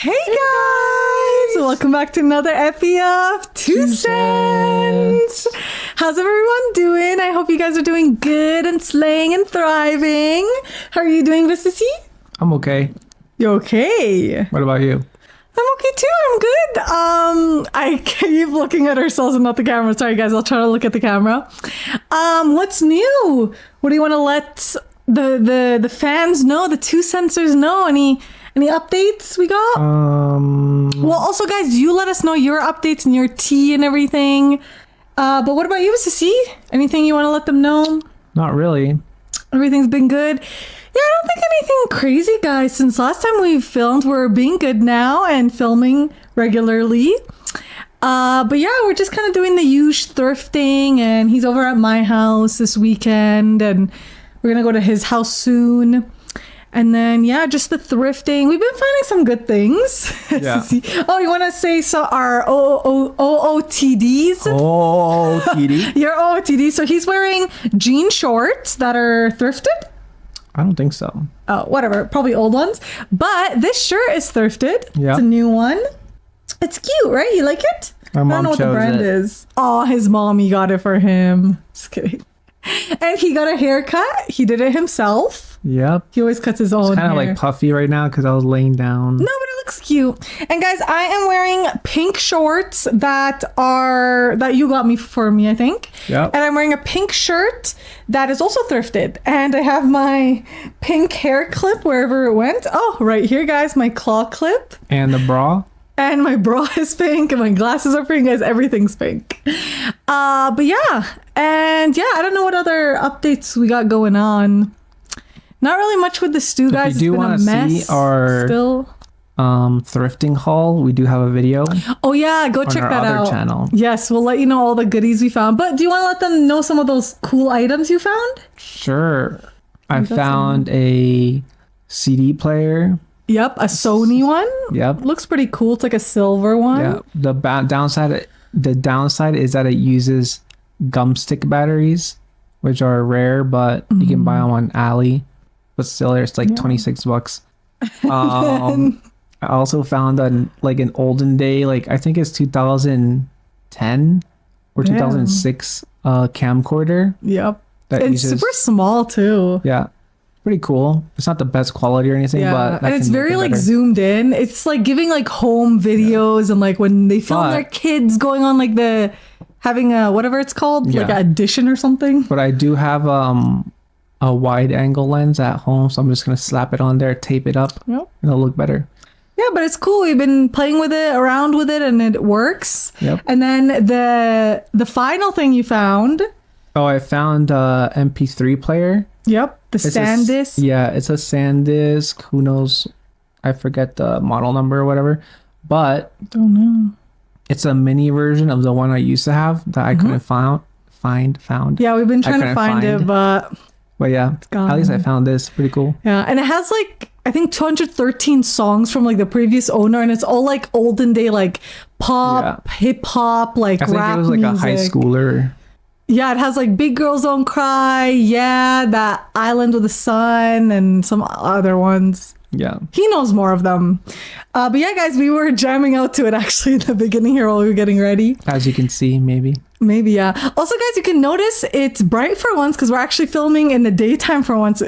Hey guys! Welcome back to another epi of Two Cents. How's everyone doing? I hope you guys are doing good and slaying and thriving. How are you doing, Vistasi? I'm okay. You okay? What about you? I'm okay too. I'm good. I keep looking at ourselves and not the camera. Sorry guys, I'll try to look at the camera. What's new? What do you want to let the fans know, the Two Censors know? Any updates we got? Well, also, guys, you let us know your updates and your tea and everything. But what about you, Sissy? Anything you want to let them know? Not really. Everything's been good. Yeah, I don't think anything crazy, guys. Since last time we filmed, we're being good now and filming regularly. But yeah, we're just kind of doing the huge thrifting, and he's over at my house this weekend, and we're gonna go to his house soon. And then, yeah, just the thrifting. We've been finding some good things. Yeah. Oh, you want to say so our OOTDs? OOTD? Your OOTD. So he's wearing jean shorts that are thrifted? I don't think so. Oh, whatever. Probably old ones. But this shirt is thrifted. Yeah. It's a new one. It's cute, right? You like it? My mom I don't know what the chose brand it. is. Oh, his mommy got it for him. Just kidding. And he got a haircut. He did it himself. Yep. He always cuts his own It's kind of hair. like puffy right now because I was laying down. No, but it looks cute. And guys, I am wearing pink shorts that you got me for me, I think. Yep. And I'm wearing a pink shirt that is also thrifted. And I have my pink hair clip wherever it went. Oh, right here, guys, my claw clip. And the bra? And my bra is pink and my glasses are pink, guys. Everything's pink. But yeah. And yeah, I don't know what other updates we got going on. Not really much with the stew, guys. If you do want to see our thrifting haul, we do have a video. Oh yeah, go check that out. On our other channel. Yes, we'll let you know all the goodies we found. But do you want to let them know some of those cool items you found? Sure. I found a CD player. Yep, a Sony one. Yep. Looks pretty cool. It's like a silver one. Yeah. The downside is that it uses gum stick batteries, which are rare, but you can buy them on Ali. But still, it's like $26. I also found an olden day, I think it's 2010 or 2006 camcorder. Yep. That It's uses, super small too. yeah, pretty cool. It's not the best quality or anything, but and it's can very make it better. zoomed in. It's like giving home videos and when they film their kids going on having a whatever it's called, like an audition or something. But I do have a wide angle lens at home, so I'm just gonna slap it on there, tape it up, and it'll look better. Yeah, but it's cool. We've been playing with it, around with it, and it works. Yep. And then the final thing you found. Oh, I found a MP3 player. Yep, the SanDisk. It's a SanDisk. Who knows? I forget the model number or whatever. But Don't know. it's a mini version of the one I used to have that I couldn't found. Yeah, we've been trying to find it, but yeah, gone. at least I found this. Pretty cool. Yeah, and it has I think 213 songs from the previous owner, and it's all olden day pop, hip hop, I think rap it was music. a high schooler. Yeah, it has Big Girls Don't Cry, that Island with the Sun, and some other ones. Yeah. He knows more of them. But yeah, guys, we were jamming out to it actually in the beginning here while we were getting ready. As you can see, maybe. Maybe, yeah. Also, guys, you can notice it's bright for once because we're actually filming in the daytime for once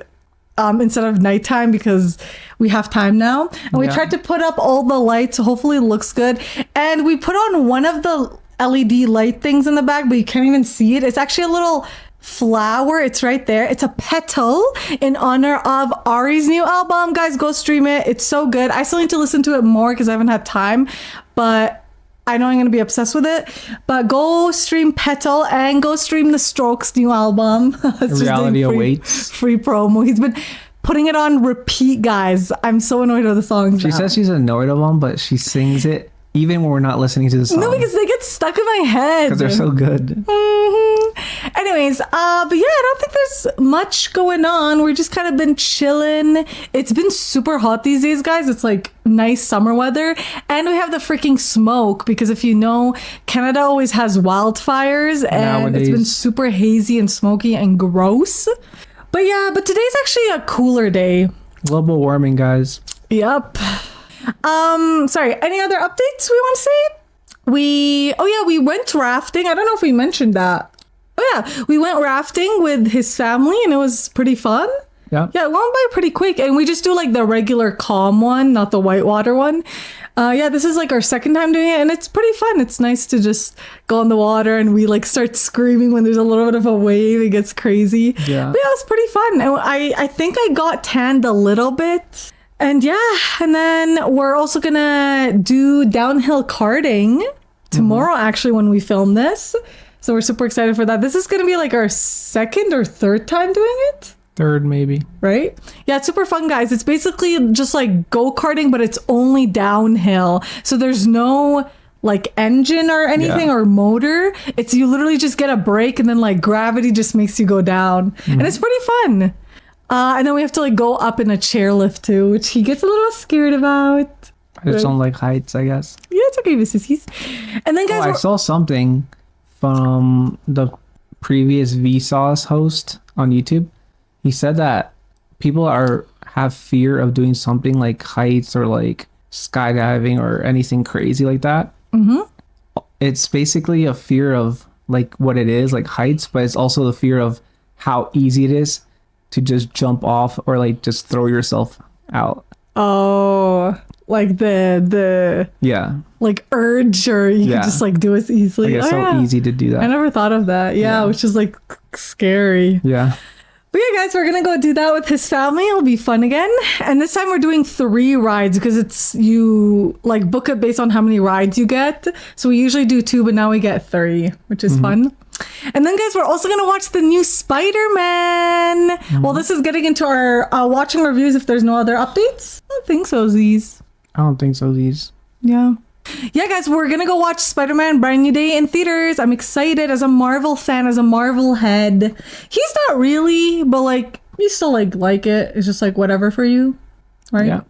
instead of nighttime because we have time now. And we tried to put up all the lights, so hopefully it looks good. And we put on one of the LED light things in the back, but you can't even see it. It's actually a little flower. It's right there. It's a petal in honor of Ari's new album. Guys, go stream it. It's so good. I still need to listen to it more because I haven't had time, but I know I'm going to be obsessed with it. But go stream Petal and go stream The Strokes' new album. Reality awaits. Free promo. He's been putting it on repeat, guys. I'm so annoyed with the songs. She says she's annoyed of them, but she sings it even when we're not listening to the song. No, because they get stuck in my head. Because they're so good. Anyways, but yeah, I don't think there's much going on. We're just kind of been chilling. It's been super hot these days, guys. It's nice summer weather. And we have the freaking smoke because if you know, Canada always has wildfires and Nowadays. It's been super hazy and smoky and gross. But yeah, but today's actually a cooler day. Global warming, guys. Yep. Sorry, any other updates we want to say? We went rafting. I don't know if we mentioned that. Oh yeah, we went rafting with his family and it was pretty fun. Yeah. Yeah, it went by pretty quick. And we just do like the regular calm one, not the whitewater one. Yeah, this is like our second time doing it and it's pretty fun. It's nice to just go in the water and we like start screaming when there's a little bit of a wave. It gets crazy. Yeah. But yeah, it was pretty fun. And I think I got tanned a little bit. And yeah, and then we're also gonna do downhill karting tomorrow actually when we film this. So we're super excited for that. This is gonna be like our second or third time doing it. Third, maybe. Right? Yeah, it's super fun, guys. It's basically just like go-karting, but it's only downhill. So there's no like engine or anything or motor. It's you literally just get a brake and then like gravity just makes you go down. And it's pretty fun. And then we have to like go up in a chairlift too, which he gets a little scared about. I just don't like heights, I guess. Yeah, it's okay, sissies. And then guys, I saw something from the previous Vsauce host on YouTube. He said that people have fear of doing something like heights or like skydiving or anything crazy like that. It's basically a fear of like what it is, like heights, but it's also the fear of how easy it is to just jump off or like just throw yourself out. Oh, like the like urge, or you can just like do it easily. Like, it's so easy to do that. I never thought of that. Yeah, which is like scary. Yeah. But yeah, guys, we're gonna go do that with his family. It'll be fun again. And this time we're doing 3 rides because it's you like book it based on how many rides you get. So we usually do 2, but now we get 3, which is fun. And then, guys, we're also going to watch the new Spider-Man. Well, this is getting into our watching reviews if there's no other updates. I don't think so, Z's. I don't think so, Z's. Yeah. Yeah, guys, we're going to go watch Spider-Man Brand New Day in theaters. I'm excited as a Marvel fan, as a Marvel head. He's not really, but, like, you still, like it. It's just, like, whatever for you, right? Yeah.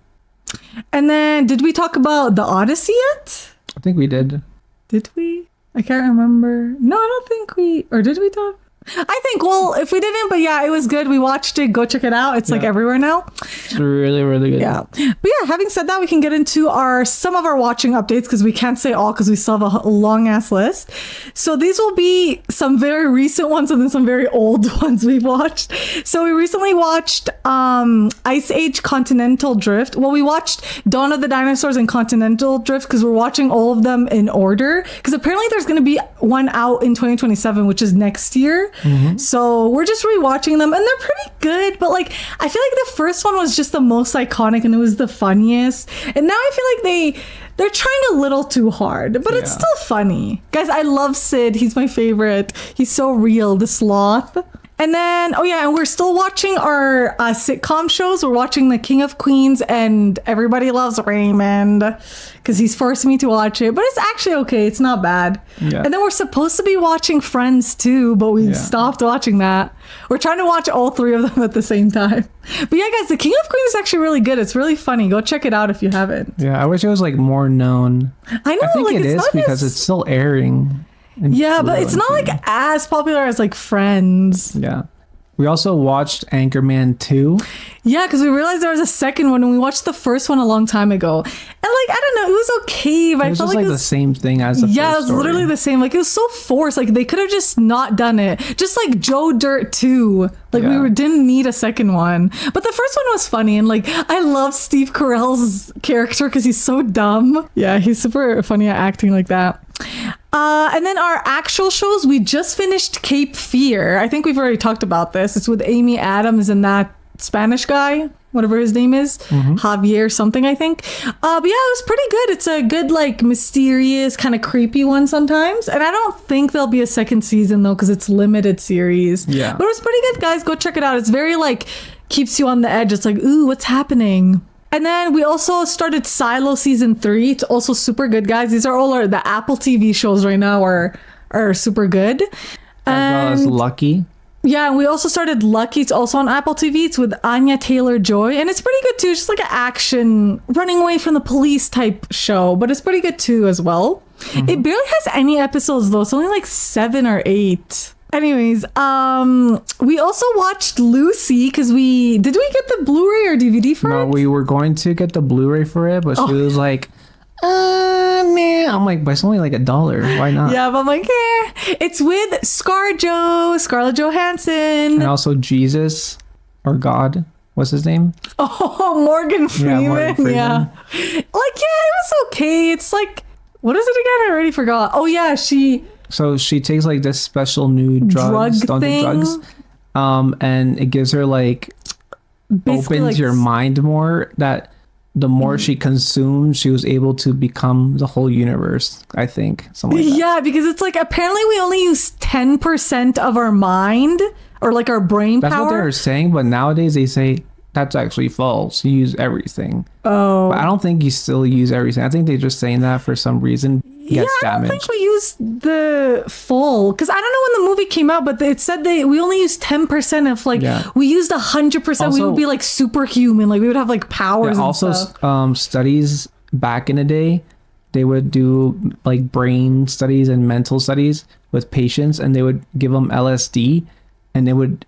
And then, did we talk about The Odyssey yet? I think we did. Did we? I can't remember. No, I don't think we... Or did we talk? I think, well, if we didn't, but yeah, it was good. We watched it. Go check it out. It's like everywhere now. It's really, really good. Yeah. But yeah, having said that, we can get into some of our watching updates because we can't say all because we still have a long ass list. So these will be some very recent ones and then some very old ones we've watched. So we recently watched Ice Age Continental Drift. Well, we watched Dawn of the Dinosaurs and Continental Drift because we're watching all of them in order because apparently there's going to be one out in 2027, which is next year. So we're just rewatching them and they're pretty good, but like I feel like the first one was just the most iconic and it was the funniest, and now I feel like they're trying a little too hard, but it's still funny. Guys, I love Sid. He's my favorite. He's so real, the sloth. And then, and we're still watching our sitcom shows. We're watching The King of Queens and Everybody Loves Raymond because he's forced me to watch it. But it's actually okay. It's not bad. Yeah. And then we're supposed to be watching Friends too, but we stopped watching that. We're trying to watch all 3 of them at the same time. But yeah, guys, The King of Queens is actually really good. It's really funny. Go check it out if you haven't. Yeah, I wish it was like more known. I know. I think it is because it's still airing. Yeah, but it's not like as popular as like Friends. Yeah. We also watched Anchorman 2. Yeah, because we realized there was a second one and we watched the first one a long time ago. And like, I don't know, it was okay, but I felt like it was the same thing as the first it was literally the same. Like, it was so forced. Like, they could have just not done it. Just like Joe Dirt 2. Like, didn't need a second one. But the first one was funny. And like, I love Steve Carell's character because he's so dumb. Yeah, he's super funny at acting like that. And then our actual shows, we just finished Cape Fear. I think we've already talked about this. It's with Amy Adams and that Spanish guy, whatever his name is, Javier something, I think. But yeah, it was pretty good. It's a good, like, mysterious, kind of creepy one sometimes. And I don't think there'll be a second season, though, because it's limited series. Yeah. But it was pretty good, guys. Go check it out. It's very, like, keeps you on the edge. It's like, ooh, what's happening? And then we also started Silo season 3. It's also super good, guys. These are all the Apple TV shows right now are super good. As well as Lucky. Yeah, and we also started Lucky. It's also on Apple TV. It's with Anya Taylor-Joy. And it's pretty good too. It's just like an action, running away from the police type show. But it's pretty good too as well. It barely has any episodes though. It's only like 7 or 8. Anyways, we also watched Lucy because we get the Blu-ray or DVD for No, it? we were going to get the Blu-ray for it, but she was like, man. I'm like, but it's only like $1. Why not? Yeah, but I'm like, it's with Scarlett Johansson. And also Jesus or God. What's his name? Oh, Morgan Freeman. Morgan Freeman. Yeah. Like, yeah, it was okay. It's like, what is it again? I already forgot. Oh, yeah, So she takes like this special new drugs, drugs, and it gives her like basically opens like your mind more. That the more she consumed, she was able to become the whole universe. I think something like that. Yeah, because it's like apparently we only use 10% of our mind or like our brain That's power. what they were saying, but nowadays they say that's actually false. You use everything. Oh, But I don't think you still use everything. I think they're just saying that for some reason. It gets I don't damaged. think we used the full because I don't know when the movie came out, but it said we only used 10%. If like we used 100%, we would be like superhuman. Like we would have like powers. Yeah, and also, stuff. studies back in the day, they would do like brain studies and mental studies with patients, and they would give them LSD, and they would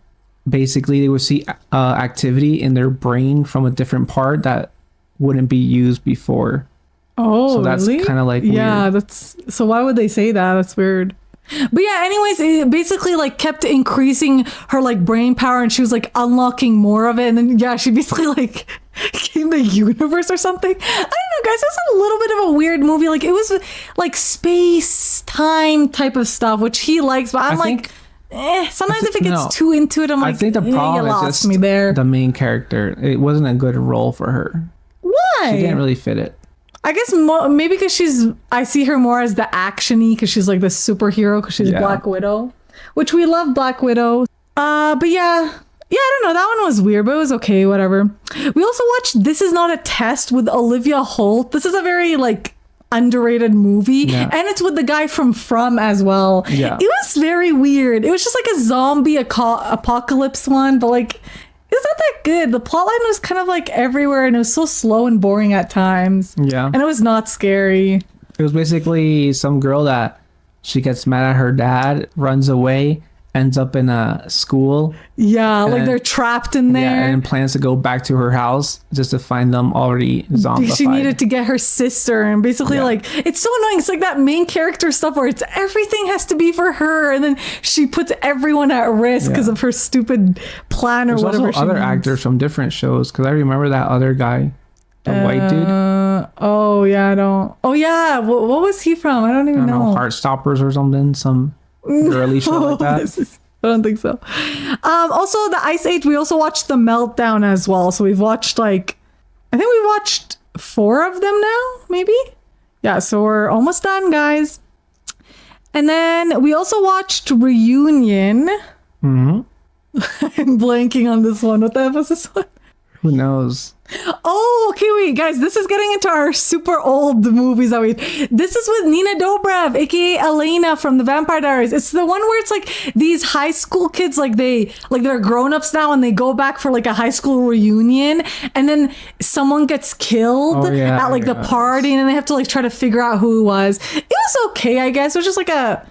see activity in their brain from a different part that wouldn't be used before. Oh, so that's really? kind of like yeah, weird. that's so. Why would they say that? That's weird. But yeah, anyways, it basically like kept increasing her like brain power, and she was like unlocking more of it, and then she basically like became the universe or something. I don't know, guys. It was a little bit of a weird movie. Like it was like space time type of stuff, which he likes, but I'm like. Sometimes if it gets too into it, I'm like, I think the problem you is lost just me there. the main character. It wasn't a good role for her. Why? She didn't really fit it. I guess maybe because I see her more as the action-y because she's like the superhero because she's Black Widow, which we love Black Widow. But yeah, I don't know. That one was weird, but it was okay, whatever. We also watched This Is Not a Test with Olivia Holt. This is a very like underrated movie, and it's with the guy from as well. Yeah, it was very weird. It was just like a zombie apocalypse one, but like it's not that good. The plotline was kind of like everywhere, and it was so slow and boring at times. Yeah, and it was not scary. It was basically some girl that she gets mad at her dad, runs away, ends up in a school. Yeah, like they're trapped in there. Yeah, and plans to go back to her house just to find them already zombified. She needed to get her sister, and basically like it's so annoying. It's like that main character stuff where it's everything has to be for her, and then she puts everyone at risk because of her stupid plan or whatever. There's also other actors from different shows, because I remember that other guy, the white dude. Oh yeah, I don't. Oh yeah, what was he from? I don't even know. Heartstoppers or something. Some girly show like that. I don't think so. Also, the Ice Age, we also watched The Meltdown as well. So we've watched I think we watched 4 of them now, maybe? Yeah, so we're almost done, guys. And then we also watched Reunion. Mm-hmm. I'm blanking on this one. What the F was this one? Who knows? Oh, okay, wait, guys, this is getting into our super old movies that this is with Nina Dobrev, aka Elena from The Vampire Diaries. It's the one where it's like these high school kids, like they're grown-ups now, and they go back for like a high school reunion, and then someone gets killed at like the party, and then they have to like try to figure out who it was. It was okay, I guess. It was just like a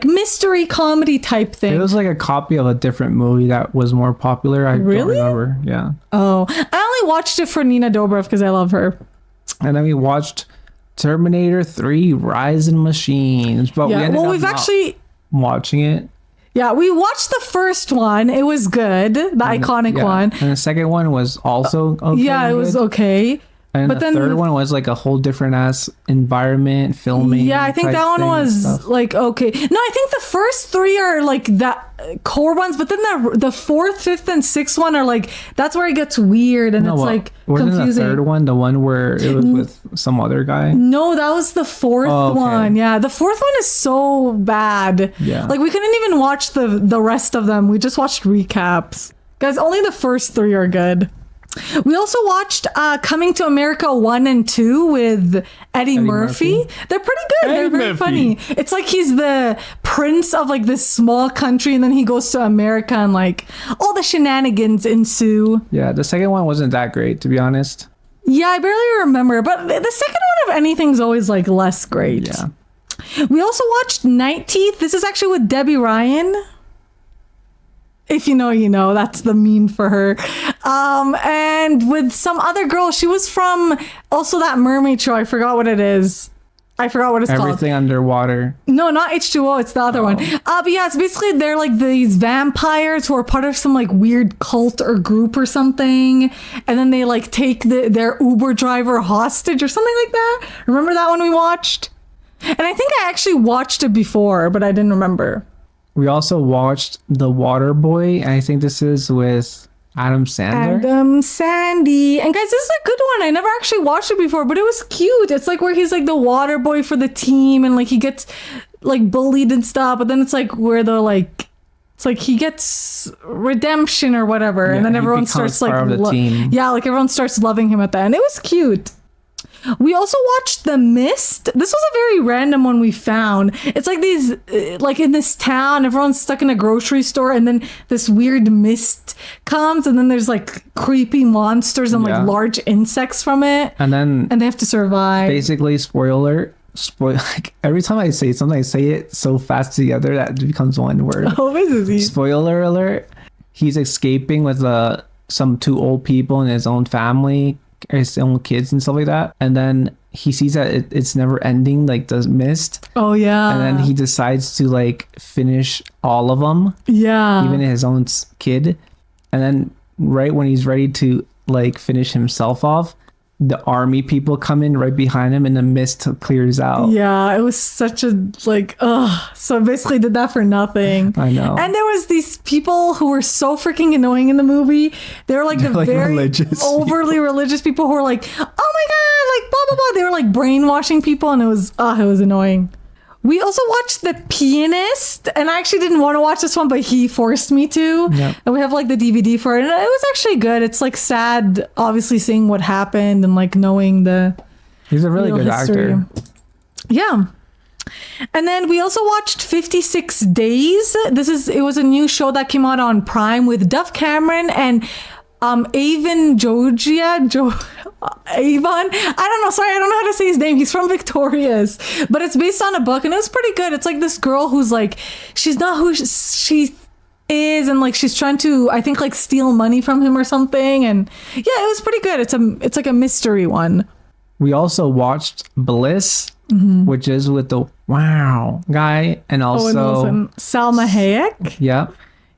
mystery comedy type thing. It was like a copy of a different movie that was more popular. I don't remember. Yeah. Oh, I only watched it for Nina Dobrev because I love her. And then we watched Terminator 3: Rise in Machines. But we've actually watching it. Yeah, we watched the first one. It was good, the iconic one. And the second one was also okay. Yeah, it was okay. And the third one was like a whole different ass environment, filming. Yeah, I think that one was like okay. No, I think the first 3 are like that core ones, but then the 4th, 5th, and 6th one are like that's where it gets weird and it's like confusing. Wasn't the third one the one where it was with some other guy? No, that was the 4th one. Yeah, the 4th one is so bad. Yeah, like we couldn't even watch the rest of them. We just watched recaps. Guys, only the first 3 are good. We also watched Coming to America 1 and 2 with Eddie Murphy. They're pretty good. They're very funny. It's like he's the prince of like this small country, and then he goes to America and like all the shenanigans ensue. Yeah, the second one wasn't that great, to be honest. Yeah, I barely remember, but the second one of anything's always like less great. Yeah. We also watched Night Teeth. This is actually with Debbie Ryan. If you know, you know. That's the meme for her. And with some other girl, she was from also that mermaid show. I forgot what it is. I forgot what it's called. Everything underwater. No, not H2O. It's the other one. But yeah, it's basically they're like these vampires who are part of some like weird cult or group or something, and then they like take their Uber driver hostage or something like that. Remember that one we watched? And I think I actually watched it before, but I didn't remember. We also watched The Water Boy. I think this is with Adam Sandler. Adam Sandy. And guys, this is a good one. I never actually watched it before, but it was cute. It's like where he's like the water boy for the team and like he gets like bullied and stuff, but then it's like where the like it's like he gets redemption or whatever, and then everyone starts like yeah, like everyone starts loving him at the end. It was cute. We also watched The Mist. This was a very random one we found. It's like these, like in this town, everyone's stuck in a grocery store, and then this weird mist comes, and then there's like creepy monsters and like large insects from it. And they have to survive. Basically, spoiler. Like every time I say something, I say it so fast together that it becomes one word. Oh, is it? Spoiler alert. He's escaping with some two old people in his own family, his own kids and stuff like that, and then he sees that it's never ending, like the mist. Oh yeah. And then he decides to like finish all of them, even his own kid. And then right when he's ready to like finish himself off, the army people come in right behind him and the mist clears out. Yeah, it was such a like, so basically did that for nothing. I know. And there was these people who were so freaking annoying in the movie. They were like the like very overly religious people who were like, oh my God, like blah, blah, blah. They were like brainwashing people, and it was annoying. We also watched The Pianist, and I actually didn't want to watch this one, but he forced me to. Yep. And we have like the DVD for it, and it was actually good. It's like sad, obviously, seeing what happened and like knowing he's a really good history. Actor. Yeah. And then we also watched 56 Days. It was a new show that came out on Prime with Duff Cameron and Avon Avon. I don't know. Sorry, I don't know how to say his name. He's from Victorious, but it's based on a book, and it was pretty good. It's like this girl who's like, she's not who she is, and like she's trying to, I think, like steal money from him or something. And yeah, it was pretty good. It's like a mystery one. We also watched Bliss, which is with the wow guy, and also Salma Hayek. Yeah.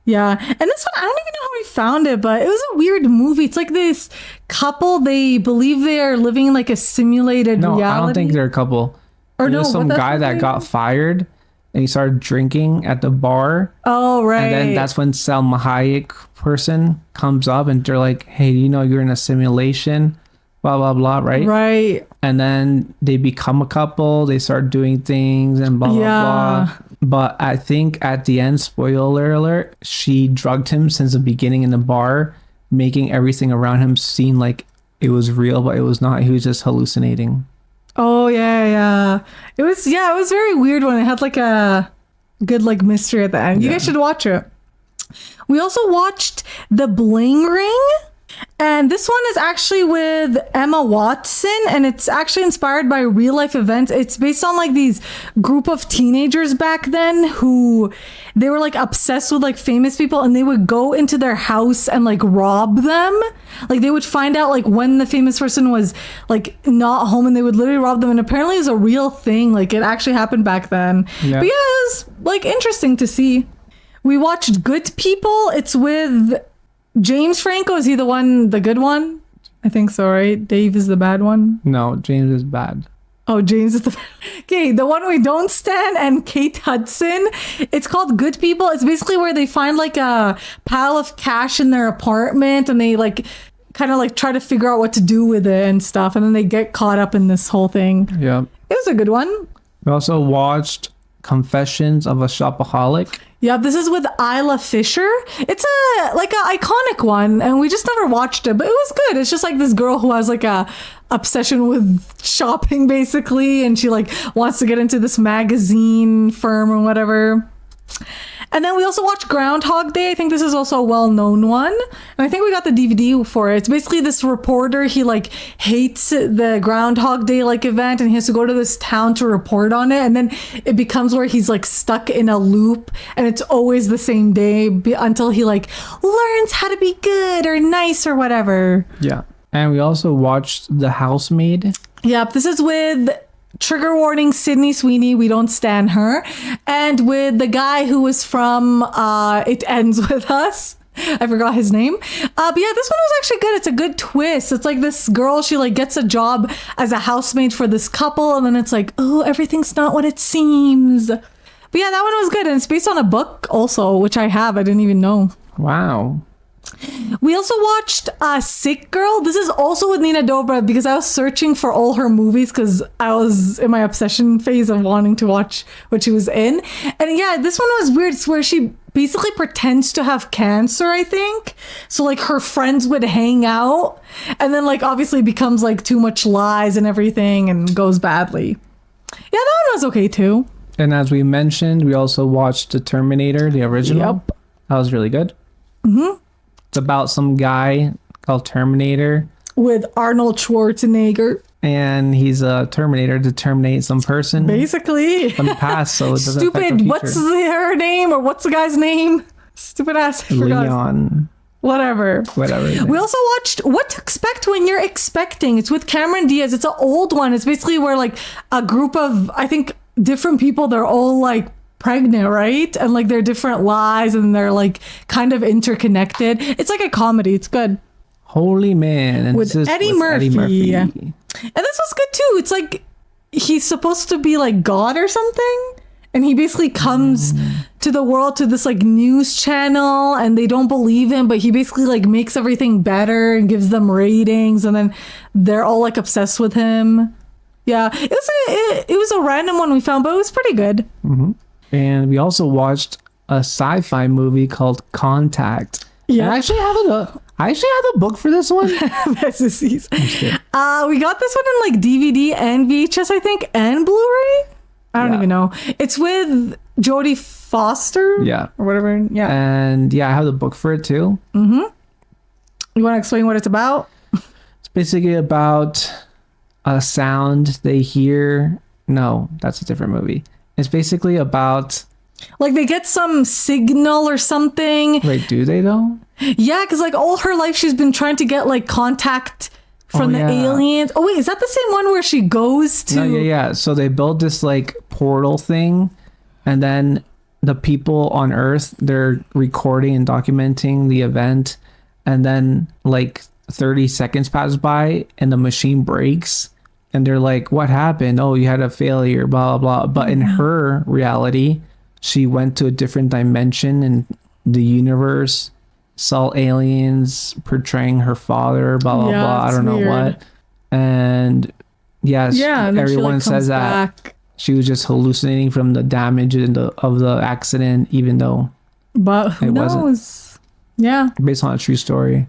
Yeah. And this one, I don't even know how we found it, but it was a weird movie. It's like this couple, they believe they are living in like a simulated reality. I don't think they're a couple. Or There's some guy that got fired and he started drinking at the bar. Oh, right. And then that's when Salma Hayek person comes up and they're like, hey, you know, you're in a simulation, blah, blah, blah, right? Right. And then they become a couple. They start doing things and blah, blah, blah. But I think at the end, spoiler alert, she drugged him since the beginning in the bar, making everything around him seem like it was real, but it was not. He was just hallucinating. Oh, yeah. It was very weird when it had like a good like mystery at the end. You guys should watch it. We also watched The Bling Ring. And this one is actually with Emma Watson, and it's actually inspired by real life events. It's based on like these group of teenagers back then who they were like obsessed with like famous people, and they would go into their house and like rob them. Like they would find out like when the famous person was like not home, and they would literally rob them. And apparently it was a real thing. Like it actually happened back then. Yeah. But yeah, it was like interesting to see. We watched Good People. It's with James Franco. Is he the good one? I think so, right? Dave is the bad one. No, James is bad. Oh, James is the bad. Okay, the one we don't stand, and Kate Hudson. It's called Good People. It's basically where they find like a pile of cash in their apartment, and they like kind of like try to figure out what to do with it and stuff, and then they get caught up in this whole thing. Yeah, it was a good one. We also watched Confessions of a Shopaholic. Yeah, this is with Isla Fisher. It's a iconic one, and we just never watched it, but it was good. It's just like this girl who has like a obsession with shopping basically, and she like wants to get into this magazine firm or whatever. And then we also watched Groundhog Day. I think this is also a well-known one. And I think we got the DVD for it. It's basically this reporter, he like hates the Groundhog Day like event and he has to go to this town to report on it. And then it becomes where he's like stuck in a loop and it's always the same day until he like learns how to be good or nice or whatever. Yeah. And we also watched The Housemaid. Yep. This is with... trigger warning, Sydney Sweeney, we don't stan her. And with the guy who was from It Ends With Us. I forgot his name. But yeah, this one was actually good. It's a good twist. It's like this girl, she like gets a job as a housemaid for this couple. And then it's like, oh, everything's not what it seems. But yeah, that one was good. And it's based on a book also, which I have. I didn't even know. Wow. We also watched Sick Girl. This is also with Nina Dobrev because I was searching for all her movies because I was in my obsession phase of wanting to watch what she was in. And yeah, this one was weird. It's where she basically pretends to have cancer, I think. So like her friends would hang out and then like obviously becomes like too much lies and everything and goes badly. Yeah, that one was okay too. And as we mentioned, we also watched The Terminator, the original. Yep. That was really good. Mm-hmm. It's about some guy called Terminator. With Arnold Schwarzenegger. And he's a Terminator to terminate some person. Basically. From the past, so it doesn't affect the Stupid, future. what's her name? Or what's the guy's name? Stupid ass. I forgot. Leon. Whatever. Whatever. We also watched What to Expect When You're Expecting. It's with Cameron Diaz. It's an old one. It's basically where like a group of, I think, different people, they're all like pregnant, right? And like they're different lies and they're like kind of interconnected. It's like a comedy. It's good. Holy man. And with Eddie Murphy. And this was good too. It's like he's supposed to be like God or something. And he basically comes to the world to this like news channel and they don't believe him, but he basically like makes everything better and gives them ratings. And then they're all like obsessed with him. Yeah, it was a random one we found, but it was pretty good. Mm-hmm. And we also watched a sci-fi movie called Contact. Yeah, I actually have a book for this one. We got this one in like DVD and VHS, I think, and Blu-ray. I don't even know. It's with Jodie Foster. Yeah, or whatever. Yeah, and yeah, I have the book for it too. Mm-hmm. You want to explain what it's about? It's basically about a sound they hear. No, that's a different movie. It's basically about like they get some signal or something. Wait, do they though? Yeah, because like all her life she's been trying to get like contact from the aliens. Oh wait, is that the same one where she goes to? No, yeah. So they build this like portal thing, and then the people on Earth, they're recording and documenting the event, and then like 30 seconds pass by and the machine breaks. And they're like, what happened? Oh, you had a failure, blah, blah, blah. But in her reality, she went to a different dimension in the universe, saw aliens portraying her father, blah, blah, blah. I don't know what. And yes, and everyone says that she was just hallucinating from the damage of the accident, even though it wasn't. Yeah. Based on a true story.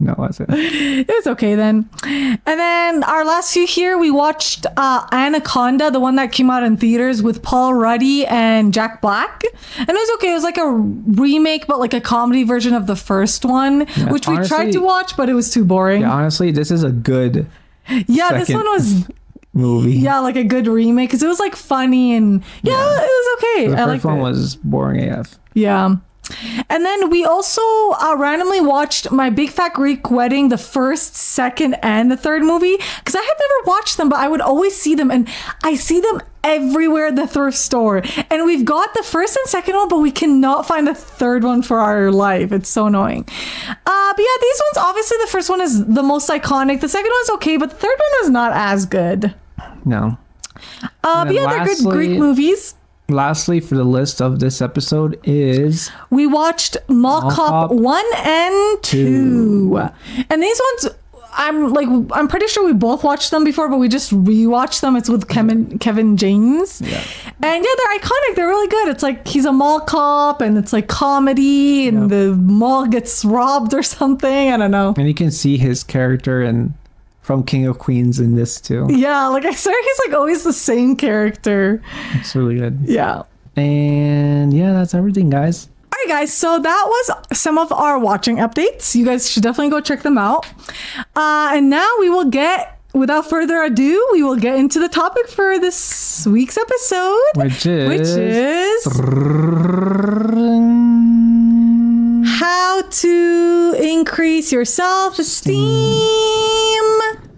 No, it wasn't. It was okay then. And then our last few here, we watched Anaconda, the one that came out in theaters with Paul Ruddy and Jack Black. And it was okay. It was like a remake, but like a comedy version of the first one, which we tried to watch, but it was too boring. Yeah, honestly, this is a good this one was movie. Yeah, like a good remake because it was like funny and it was okay. The first one was boring AF. Yeah. And then we also randomly watched My Big Fat Greek Wedding, the first, second, and the third movie. Because I had never watched them, but I would always see them. And I see them everywhere at the thrift store. And we've got the first and second one, but we cannot find the third one for our life. It's so annoying. But yeah, these ones, obviously the first one is the most iconic. The second one's okay, but the third one is not as good. No. But yeah, they're good Greek movies. Lastly, for the list of this episode is... we watched Mall Cop 1 and 2. And these ones, I'm pretty sure we both watched them before, but we just rewatched them. It's with Kevin James. Yeah. And yeah, they're iconic. They're really good. It's like he's a mall cop and it's like comedy and the mall gets robbed or something. I don't know. And you can see his character from King of Queens in this too. Yeah, like I swear he's like always the same character. It's really good. Yeah. And yeah, that's everything, guys. All right, guys. So that was some of our watching updates. You guys should definitely go check them out. And now without further ado, we will get into the topic for this week's episode, Which is how to increase your self-esteem.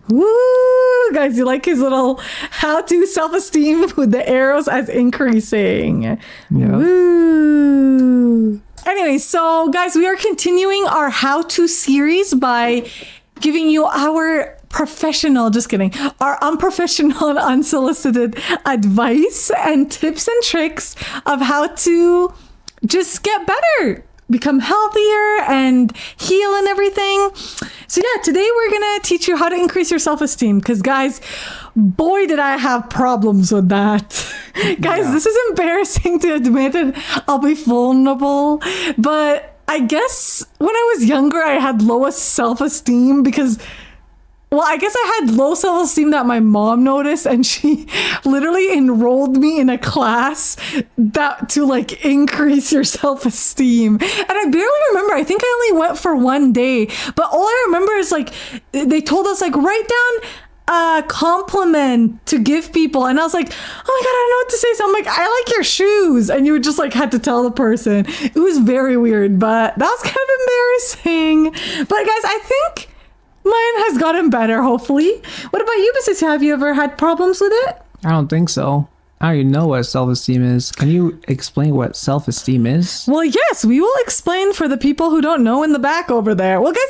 Woo! Guys, you like his little how to self-esteem with the arrows as increasing. Yeah. Woo! Anyway, so guys, we are continuing our how-to series by giving you our our unprofessional and unsolicited advice and tips and tricks of how to just get better, become healthier and heal and everything. So yeah, today we're gonna teach you how to increase your self-esteem, because guys, boy did I have problems with that. Guys, this is embarrassing to admit, and I'll be vulnerable, but I guess when I was younger I had lowest self-esteem because, well, I guess I had low self-esteem that my mom noticed, and she literally enrolled me in a class that to like increase your self-esteem. And I barely remember. I think I only went for one day, but all I remember is like they told us like write down a compliment to give people, and I was like, oh my god, I don't know what to say. So I'm like, I like your shoes, and you just like had to tell the person. It was very weird, but that was kind of embarrassing. But guys, I think mine has gotten better, hopefully. What about you, Mrs. Have you ever had problems with it? I don't think so. I don't even know what self-esteem is. Can you explain what self-esteem is? Well, yes, we will explain for the people who don't know in the back over there. Well, guys,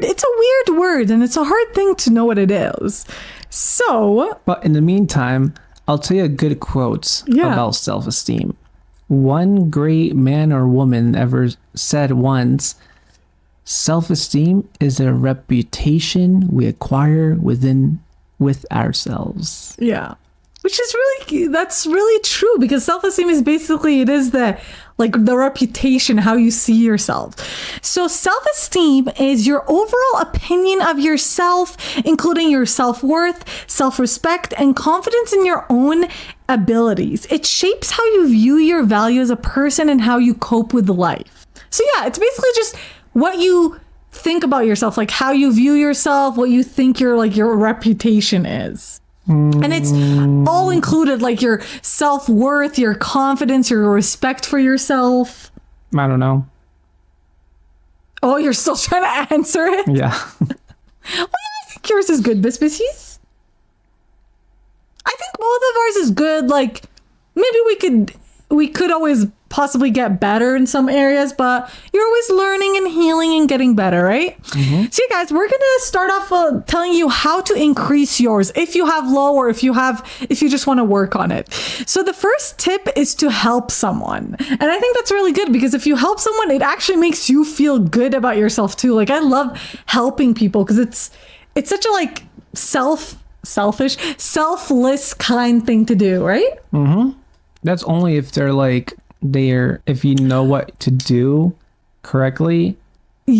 it's a weird word, and it's a hard thing to know what it is. So, But in the meantime, I'll tell you a good quote about self-esteem. One great man or woman ever said once, self-esteem is a reputation we acquire with ourselves. Yeah. Which is that's really true, because self-esteem is basically, it is the reputation, how you see yourself. So self-esteem is your overall opinion of yourself, including your self-worth, self-respect, and confidence in your own abilities. It shapes how you view your value as a person and how you cope with life. So yeah, it's basically just what you think about yourself, like how you view yourself, what you think your reputation is. And it's all included, like your self-worth, your confidence, your respect for yourself. I don't know. Oh, you're still trying to answer it? Yeah. Well, I think yours is good, Bisbisses. I think both of ours is good. Like, maybe we could always possibly get better in some areas, but you're always learning and healing and getting better, right? Mm-hmm. So guys, we're gonna start off telling you how to increase yours if you have low, or if you just want to work on it. So the first tip is to help someone, and I think that's really good, because if you help someone, it actually makes you feel good about yourself too. Like, I love helping people because it's such a like selfless kind thing to do, right? Mm-hmm. That's only if if you know what to do correctly,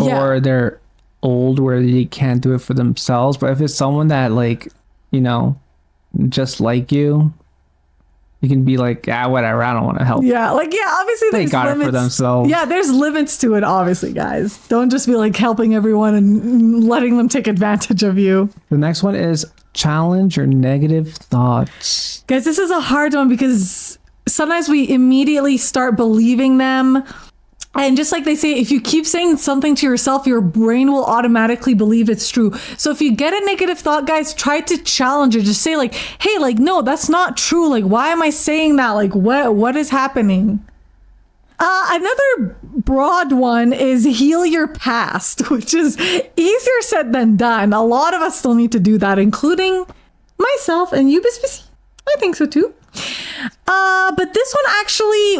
or they're old where they can't do it for themselves. But if it's someone that just like you can be like, whatever, I don't want to help. Yeah, obviously they got limits. It for themselves. Yeah, there's limits to it, obviously, guys. Don't just be like helping everyone and letting them take advantage of you. The next one is challenge your negative thoughts. Guys, this is a hard one because sometimes we immediately start believing them. And just like they say, if you keep saying something to yourself, your brain will automatically believe it's true. So if you get a negative thought, guys, try to challenge it. Just say like, hey, like, no, that's not true. Like, why am I saying that? Like, what is happening? Another broad one is heal your past, which is easier said than done. A lot of us still need to do that, including myself and you, I think so too. But this one actually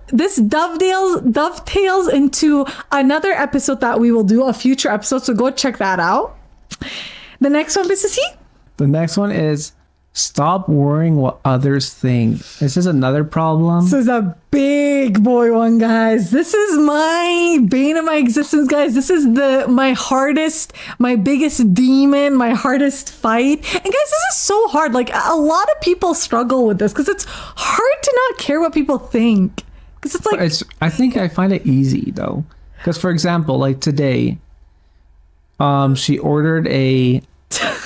this dovetails into another episode that we will do, a future episode. So go check that out. The next one, Mrs. C? The next one is Stop worrying what others think. This is another problem. This is a big boy one, guys. This is my bane of my existence, guys. This is my biggest demon, my hardest fight. And guys, this is so hard. Like, a lot of people struggle with this because it's hard to not care what people think. Because it's like, I think I find it easy though. Because for example, like today, she ordered a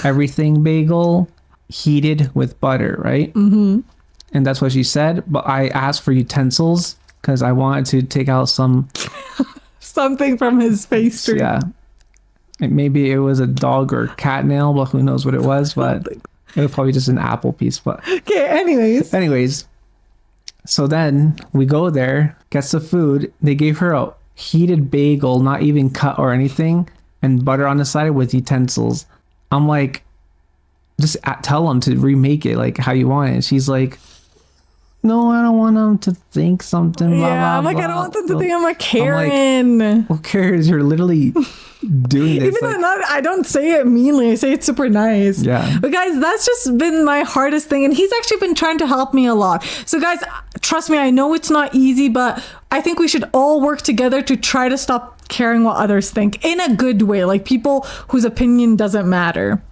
everything bagel heated with butter, right? Mm-hmm. And that's what she said. But I asked for utensils because I wanted to take out something from his pastry. Yeah. And maybe it was a dog or cat nail, but who knows what it was. But it was probably just an apple piece. But okay, anyways. So then we go there, gets the food. They gave her a heated bagel, not even cut or anything, and butter on the side with utensils. I'm like, just tell them to remake it like how you want it. And she's like, no, I don't want them to think something. Blah, yeah, blah, I'm like, blah. I don't want them to think I'm a Karen. Like, who cares? You're literally doing this. Even though I don't say it meanly, I say it super nice. Yeah. But guys, that's just been my hardest thing. And he's actually been trying to help me a lot. So guys, trust me, I know it's not easy, but I think we should all work together to try to stop caring what others think in a good way. Like people whose opinion doesn't matter.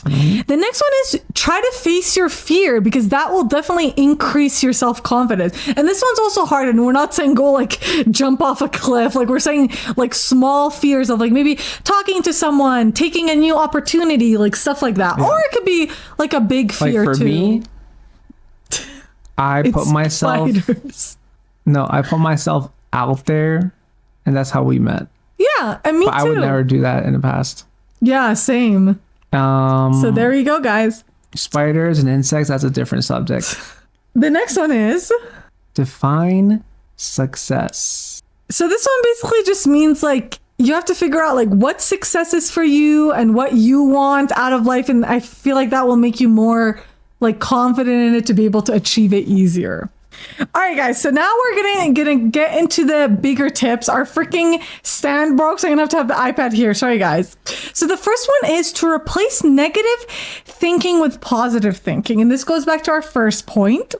Mm-hmm. The next one is try to face your fear, because that will definitely increase your self-confidence. And this one's also hard, and we're not saying go like jump off a cliff. Like we're saying like small fears of like maybe talking to someone, taking a new opportunity, like stuff like that. Yeah. Or it could be like a big fear like for too. Me, I put myself out there, and that's how we met. Yeah, and me but too. I would never do that in the past. Yeah, same. So there you go, guys. Spiders and insects, that's a different subject. The next one is define success. So this one basically just means like you have to figure out like what success is for you and what you want out of life, and I feel like that will make you more like confident in it to be able to achieve it easier. All right, guys. So now we're gonna get into the bigger tips. Our freaking stand broke, so I'm gonna have to have the iPad here. Sorry, guys. So the first one is to replace negative thinking with positive thinking, and this goes back to our first point.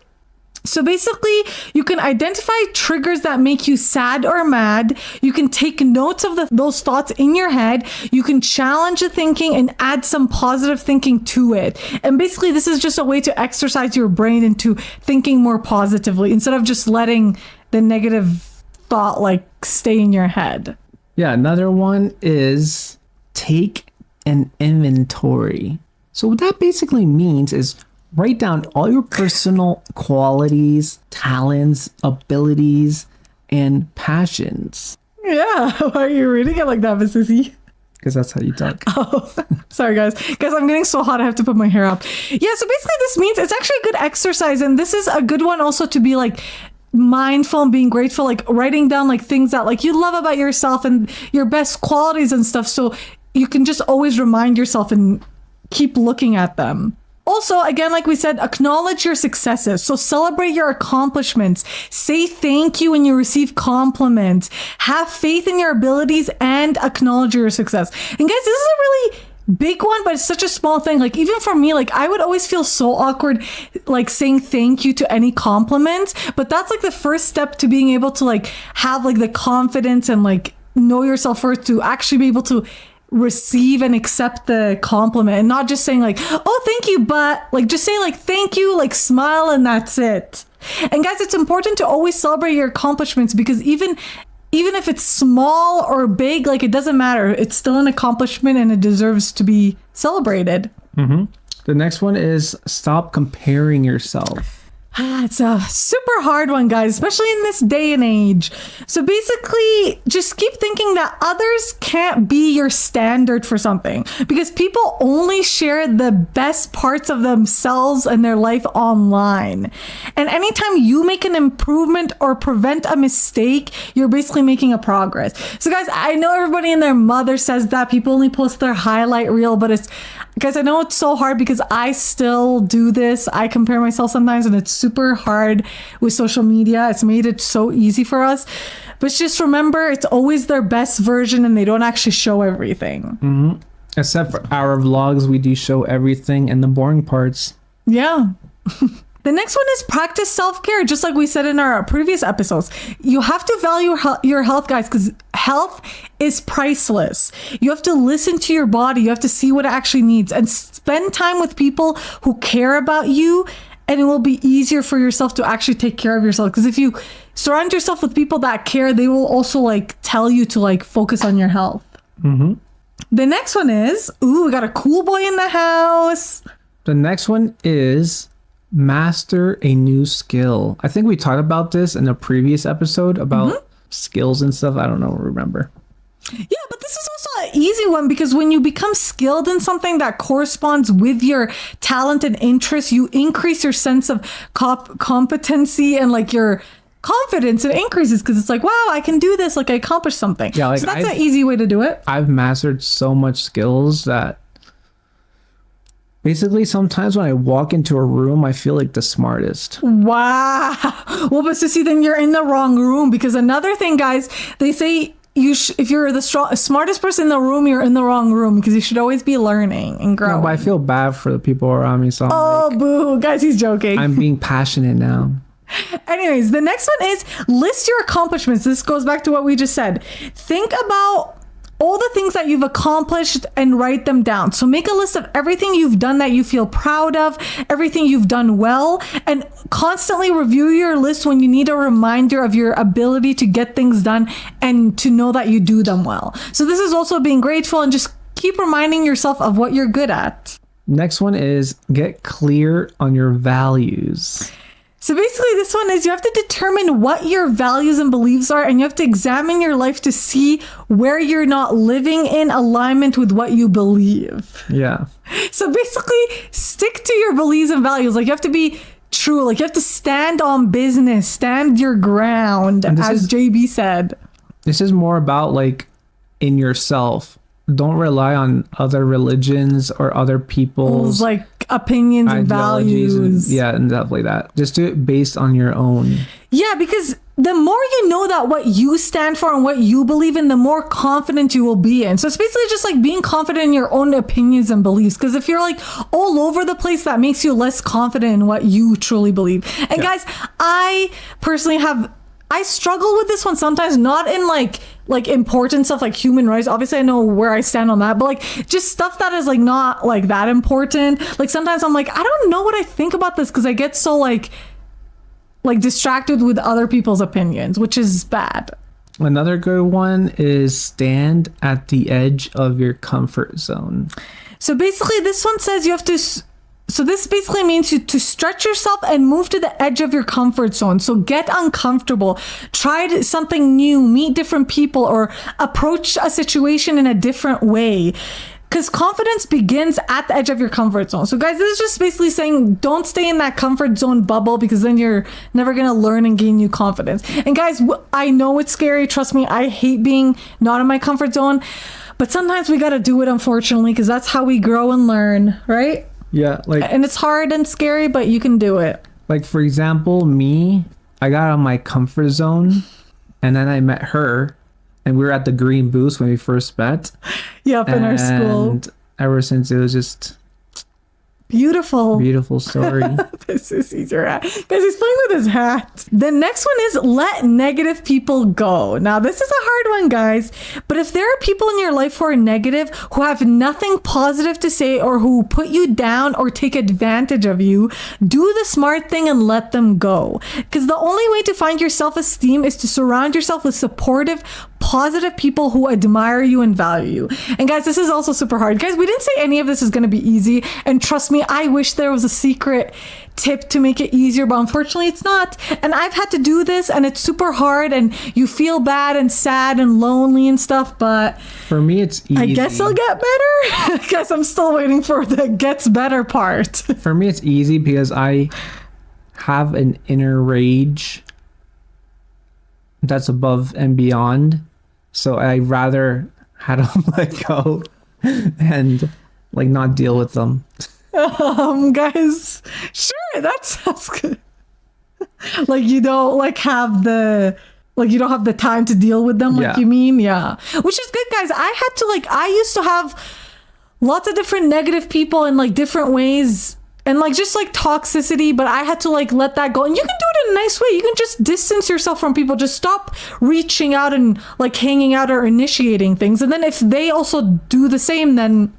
So basically, you can identify triggers that make you sad or mad. You can take notes of those thoughts in your head. You can challenge the thinking and add some positive thinking to it. And basically, this is just a way to exercise your brain into thinking more positively instead of just letting the negative thought like stay in your head. Yeah, another one is take an inventory. So what that basically means is write down all your personal qualities, talents, abilities, and passions. Yeah. Why are you reading it like that, Miss Sissy? Because that's how you talk. Oh, sorry, guys. Guys, I'm getting so hot. I have to put my hair up. Yeah. So basically, this means it's actually a good exercise. And this is a good one also to be like mindful and being grateful, like writing down like things that like you love about yourself and your best qualities and stuff. So you can just always remind yourself and keep looking at them. Also, again, like we said, acknowledge your successes. So celebrate your accomplishments. Say thank you when you receive compliments. Have faith in your abilities and acknowledge your success. And guys, this is a really big one, but it's such a small thing. Like even for me, like I would always feel so awkward like saying thank you to any compliments. But that's like the first step to being able to like have like the confidence and like know yourself first to actually be able to receive and accept the compliment and not just saying like, oh, thank you, but like just say like thank you, like smile, and that's it. And guys, it's important to always celebrate your accomplishments, because even if it's small or big, like it doesn't matter. It's still an accomplishment and it deserves to be celebrated. Mm-hmm. The next one is stop comparing yourself. It's a super hard one, guys, especially in this day and age. So basically, just keep thinking that others can't be your standard for something, because people only share the best parts of themselves and their life online. And anytime you make an improvement or prevent a mistake, you're basically making a progress. So guys, I know everybody and their mother says that people only post their highlight reel, but guys, I know it's so hard because I still do this. I compare myself sometimes, and it's super hard with social media. It's made it so easy for us. But just remember, it's always their best version, and they don't actually show everything. Mm-hmm. Except for our vlogs, we do show everything and the boring parts. Yeah. The next one is practice self-care, just like we said in our previous episodes. You have to value your health, guys, because health is priceless. You have to listen to your body. You have to see what it actually needs and spend time with people who care about you, and it will be easier for yourself to actually take care of yourself. Because if you surround yourself with people that care, they will also like tell you to like focus on your health. Mm-hmm. The next one is, we got a cool boy in the house. The next one is master a new skill. I think we talked about this in a previous episode about skills and stuff. I don't remember. Yeah, but this is also an easy one because when you become skilled in something that corresponds with your talent and interest, you increase your sense of competency and like your confidence. It increases because it's like, wow, I can do this. Like I accomplished something. Yeah, like so that's an easy way to do it. I've mastered so much skills that basically, sometimes when I walk into a room, I feel like the smartest. Wow. Well, but Sissy, then you're in the wrong room because another thing, guys, they say if you're the smartest person in the room, you're in the wrong room because you should always be learning and growing. No, but I feel bad for the people around me. So boo. Guys, he's joking. I'm being passionate now. Anyways, the next one is list your accomplishments. This goes back to what we just said. Think about all the things that you've accomplished and write them down. So make a list of everything you've done that you feel proud of, everything you've done well, and constantly review your list when you need a reminder of your ability to get things done and to know that you do them well. So this is also being grateful and just keep reminding yourself of what you're good at. Next one is get clear on your values. So basically this one is you have to determine what your values and beliefs are, and you have to examine your life to see where you're not living in alignment with what you believe. Yeah. So basically stick to your beliefs and values. Like you have to be true. Like you have to stand on business, stand your ground, as JB said. This is more about like in yourself. Don't rely on other religions or other people's like opinions and values and stuff like that. Just do it based on your own. Yeah, because the more you know that what you stand for and what you believe in, the more confident you will be in. So it's basically just like being confident in your own opinions and beliefs. Because if you're like all over the place, that makes you less confident in what you truly believe. And guys, I personally I struggle with this one sometimes, not in like important stuff like human rights. Obviously I know where I stand on that, but like just stuff that is like not like that important. Like sometimes I'm like, I don't know what I think about this because I get so like distracted with other people's opinions, which is bad. Another good one is stand at the edge of your comfort zone. So basically this one says you have to So this basically means you to stretch yourself and move to the edge of your comfort zone. So get uncomfortable, try something new, meet different people, or approach a situation in a different way. Because confidence begins at the edge of your comfort zone. So guys, this is just basically saying don't stay in that comfort zone bubble because then you're never going to learn and gain new confidence. And guys, I know it's scary. Trust me, I hate being not in my comfort zone. But sometimes we got to do it, unfortunately, because that's how we grow and learn, right? Yeah, and it's hard and scary, but you can do it. Like, for example, I got out of my comfort zone and then I met her and we were at the Green Boost when we first met. Yep, in our school. And ever since, it was just beautiful story. This is easier. Guys, he's playing with his hat. The next one is let negative people go. Now, this is a hard one, guys. But if there are people in your life who are negative, who have nothing positive to say, or who put you down or take advantage of you, do the smart thing and let them go. Because the only way to find your self-esteem is to surround yourself with supportive, positive people who admire you and value you. And guys, this is also super hard. Guys, we didn't say any of this is going to be easy. And trust me, I wish there was a secret tip to make it easier, but unfortunately it's not. And I've had to do this and it's super hard and you feel bad and sad and lonely and stuff, but for me it's easy. I guess it'll get better. Guys, I'm still waiting for the gets better part. For me it's easy because I have an inner rage that's above and beyond. So I rather had them let go and like not deal with them. Guys, sure, that sounds good. Like you don't you don't have the time to deal with them, like you mean? Yeah. Which is good, guys. I used to have lots of different negative people in like different ways and like just like toxicity, but I had to like let that go. And you can do it in a nice way. You can just distance yourself from people. Just stop reaching out and like hanging out or initiating things. And then if they also do the same, then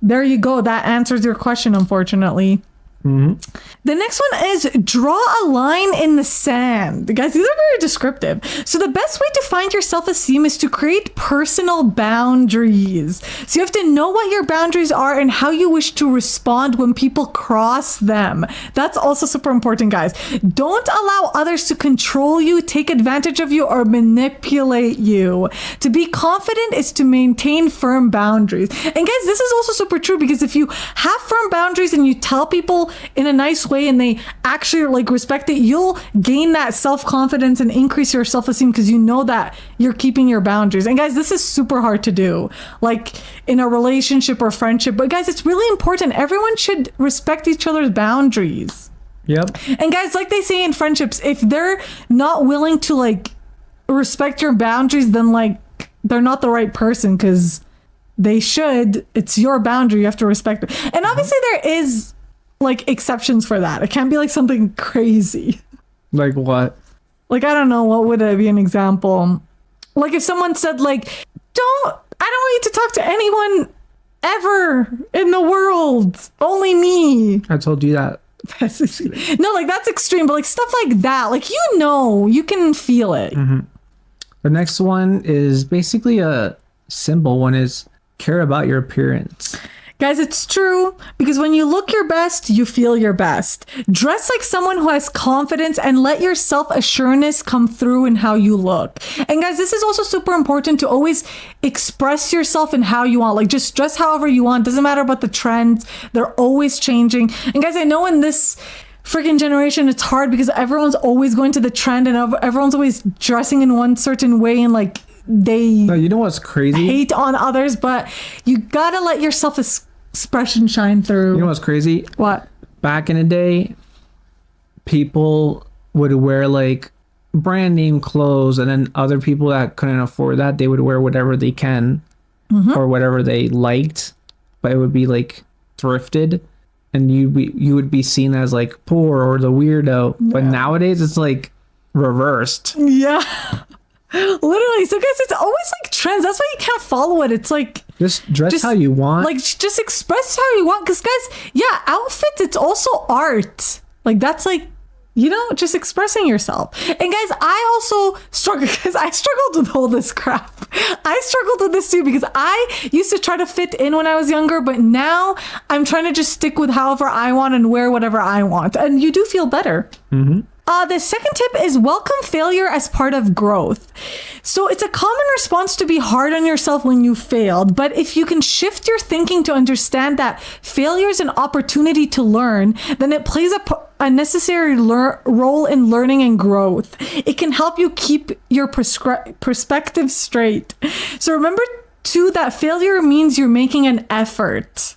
there you go. That answers your question, unfortunately. The next one is draw a line in the sand. Guys, these are very descriptive. So the best way to find your self-esteem is to create personal boundaries. So you have to know what your boundaries are and how you wish to respond when people cross them. That's also super important, guys. Don't allow others to control you, take advantage of you, or manipulate you. To be confident is to maintain firm boundaries. And guys, this is also super true, because if you have firm boundaries and you tell people in a nice way and they actually like respect it, you'll gain that self-confidence and increase your self-esteem because you know that you're keeping your boundaries. And guys, this is super hard to do, like in a relationship or friendship, but guys, it's really important. Everyone should respect each other's boundaries. Yep. And guys, like they say in friendships, if they're not willing to like respect your boundaries, then like they're not the right person, because they should. It's your boundary, you have to respect it. And obviously there is like exceptions for that. It can't be like something crazy. Like what? Like, I don't know, what would be an example? Like if someone said like, I don't want you to talk to anyone ever in the world, only me. I told you that. No, like that's extreme, but like stuff like that, like, you know, you can feel it. The next one is basically a simple one, is care about your appearance. Guys, it's true, because when you look your best, you feel your best. Dress like someone who has confidence and let your self-assuredness come through in how you look. And guys, this is also super important to always express yourself in how you want. Like, just dress however you want. Doesn't matter about the trends. They're always changing. And guys, I know in this freaking generation, it's hard because everyone's always going to the trend and everyone's always dressing in one certain way, and like No, you know what's crazy? hate on others, but you gotta let your self-expression shine through. You know what's crazy? What? Back in the day, people would wear like brand name clothes, and then other people that couldn't afford that, they would wear whatever they can or whatever they liked, but it would be like thrifted, and you would be seen as like poor or the weirdo. Yeah. But nowadays it's like reversed. Yeah. Literally. So guys, it's always like trends. That's why you can't follow it. It's like just dress how you want. Like just express how you want. Because guys, yeah, outfits, it's also art. Like that's like, you know, just expressing yourself. And guys, I also struggle, because I struggled with all this crap. I struggled with this too, because I used to try to fit in when I was younger, but now I'm trying to just stick with however I want and wear whatever I want. And you do feel better. The second tip is welcome failure as part of growth. So it's a common response to be hard on yourself when you failed, but if you can shift your thinking to understand that failure is an opportunity to learn, then it plays a necessary role in learning and growth. It can help you keep your perspective straight. So remember too that failure means you're making an effort.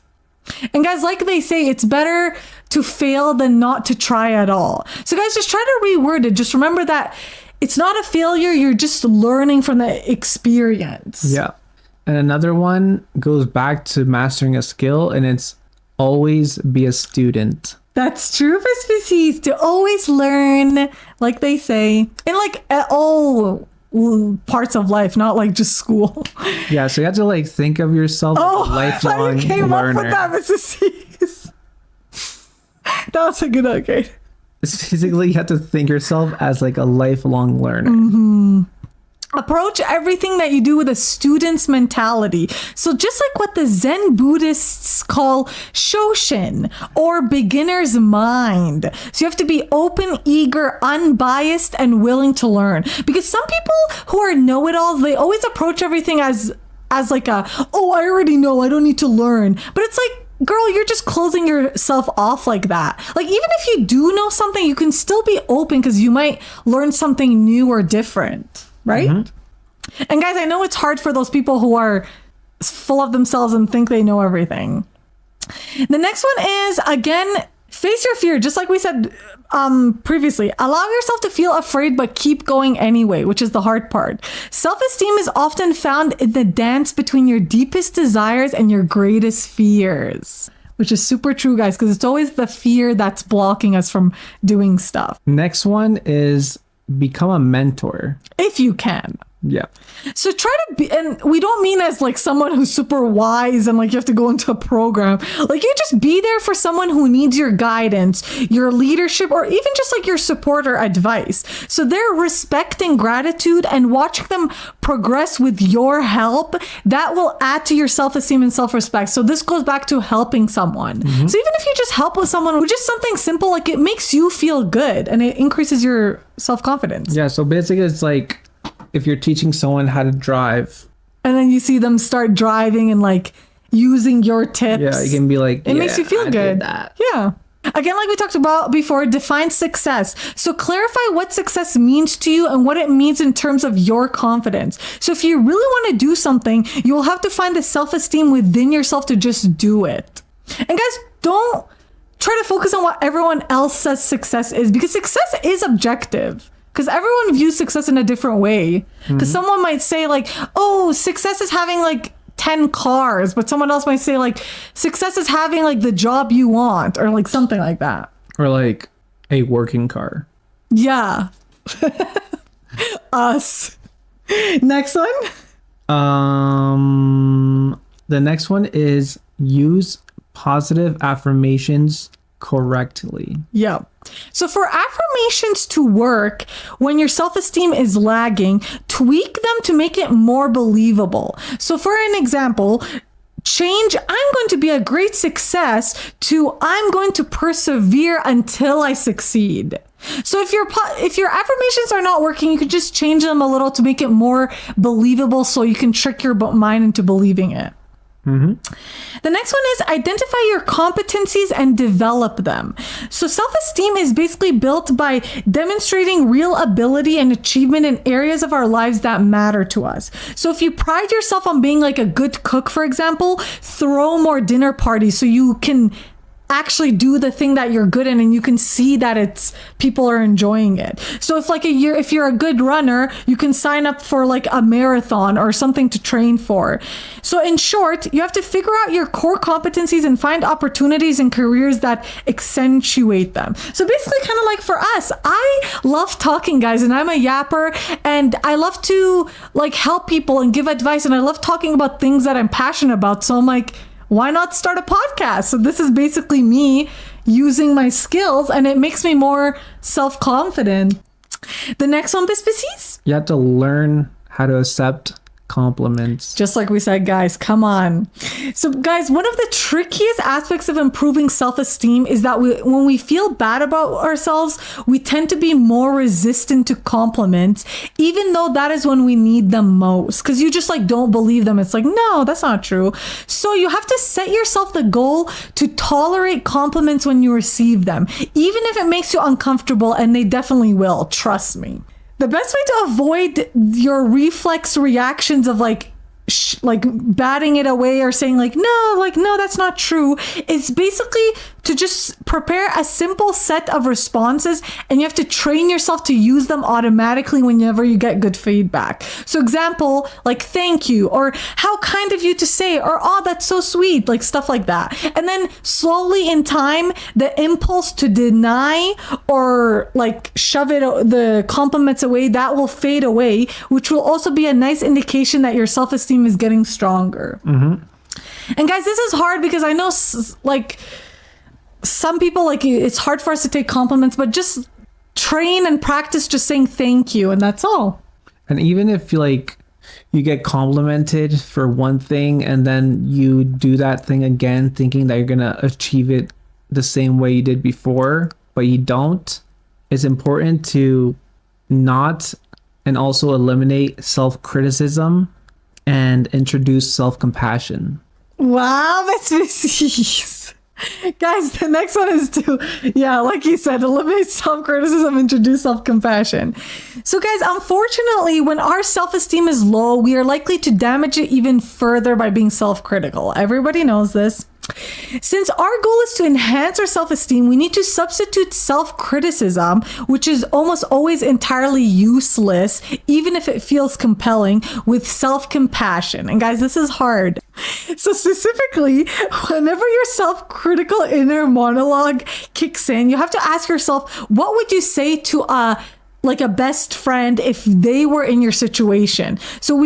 And guys, like they say, it's better to fail than not to try at all. So guys, just try to reword it. Just remember that it's not a failure. You're just learning from the experience. Yeah. And another one goes back to mastering a skill, and it's always be a student. That's true for species, to always learn, like they say, in like at all parts of life, not like just school. Yeah, so you have to like think of yourself as a lifelong you came learner. up with that, Mrs. C's. That was a good upgrade. It's basically you have to think yourself as like a lifelong learner. Approach everything that you do with a student's mentality. So just like what the Zen Buddhists call shoshin, or beginner's mind. So you have to be open, eager, unbiased, and willing to learn. Because some people who are know-it-alls, they always approach everything as like I already know, I don't need to learn. But it's like, girl, you're just closing yourself off like that. Like, even if you do know something, you can still be open, because you might learn something new or different. Right? And guys, I know it's hard for those people who are full of themselves and think they know everything. The next one is, again, face your fear. Just like we said previously, allow yourself to feel afraid, but keep going anyway, which is the hard part. Self-esteem is often found in the dance between your deepest desires and your greatest fears. which is super true, guys, because it's always the fear that's blocking us from doing stuff. Next one is become a mentor. If you can. Yeah. So try to be, and we don't mean as like someone who's super wise and like you have to go into a program. Like you just be there for someone who needs your guidance, your leadership, or even just like your support or advice. So they're respecting gratitude and watching them progress with your help. That will add to your self-esteem and self-respect. So this goes back to helping someone. So even if you just help with someone with just something simple, like it makes you feel good and it increases your self-confidence. Yeah. So basically it's like, if you're teaching someone how to drive and then you see them start driving and like using your tips. Yeah, you can be like, it makes you feel I good. did that. Yeah. Again, like we talked about before, define success. So clarify what success means to you and what it means in terms of your confidence. So if you really want to do something, you will have to find the self-esteem within yourself to just do it. And guys, don't try to focus on what everyone else says success is, because success is objective. Because everyone views success in a different way. Because someone might say like, oh, success is having like 10 cars. But someone else might say like, success is having like the job you want, or like something like that. Or like a working car. Yeah. Us. Next one. The next one is use positive affirmations correctly. Yeah. So for affirmations to work when your self-esteem is lagging, tweak them to make it more believable. So for an example, change "I'm going to be a great success" to "I'm going to persevere until I succeed." So if your affirmations are not working, you could just change them a little to make it more believable so you can trick your mind into believing it. The next one is identify your competencies and develop them. So self-esteem is basically built by demonstrating real ability and achievement in areas of our lives that matter to us. So if you pride yourself on being like a good cook, for example, throw more dinner parties so you can actually do the thing that you're good in and you can see that it's people are enjoying it. So if you're a good runner, you can sign up for like a marathon or something to train for. So in short, you have to figure out your core competencies and find opportunities and careers that accentuate them. So basically kind of like for us, I love talking, guys, and I'm a yapper and I love to like help people and give advice, and I love talking about things that I'm passionate about. So I'm like, why not start a podcast? So this is basically me using my skills, and it makes me more self-confident. The next one, Bispices. You have to learn how to accept compliments. Just like we said, guys, come on. So guys, one of the trickiest aspects of improving self-esteem is that when we feel bad about ourselves, we tend to be more resistant to compliments, even though that is when we need them most, because you just like don't believe them. It's like, no, that's not true. So you have to set yourself the goal to tolerate compliments when you receive them, even if it makes you uncomfortable, and they definitely will, trust me. The best way to avoid your reflex reactions of like batting it away or saying no, that's not true, is basically to just prepare a simple set of responses, and you have to train yourself to use them automatically whenever you get good feedback. So example, like thank you, or how kind of you to say, or oh, that's so sweet, like stuff like that. And then slowly in time, the impulse to deny or like shove the compliments away, that will fade away, which will also be a nice indication that your self-esteem is getting stronger. And guys, this is hard because I know like some people, like it's hard for us to take compliments, but just train and practice just saying thank you, and that's all. And even if you get complimented for one thing and then you do that thing again thinking that you're gonna achieve it the same way you did before, but you don't, it's important to not and also eliminate self-criticism and introduce self-compassion. Wow, that's vicious. Guys, the next one is to, like you said, eliminate self-criticism, introduce self-compassion. So guys, unfortunately, when our self-esteem is low, we are likely to damage it even further by being self-critical. Everybody knows this. Since our goal is to enhance our self-esteem, we need to substitute self-criticism, which is almost always entirely useless, even if it feels compelling, with self-compassion. And guys, this is hard. So specifically, whenever your self-critical inner monologue kicks in, you have to ask yourself, what would you say to a best friend if they were in your situation? So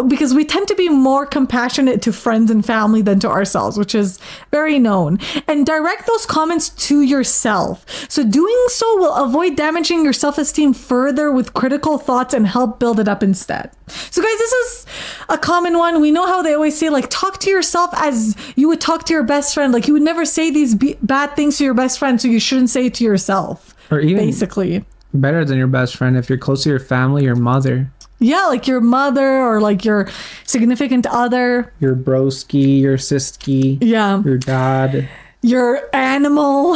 because we tend to be more compassionate to friends and family than to ourselves, which is very known. And direct those comments to yourself. So doing so will avoid damaging your self-esteem further with critical thoughts and help build it up instead. So guys, this is a common one. We know how they always say, like, talk to yourself as you would talk to your best friend. Like, you would never say these bad things to your best friend, so you shouldn't say it to yourself. Or even basically better than your best friend, if you're close to your family, your mother. Yeah, like your mother or like your significant other. Your broski, your siski. Yeah. Your dad. Your animal.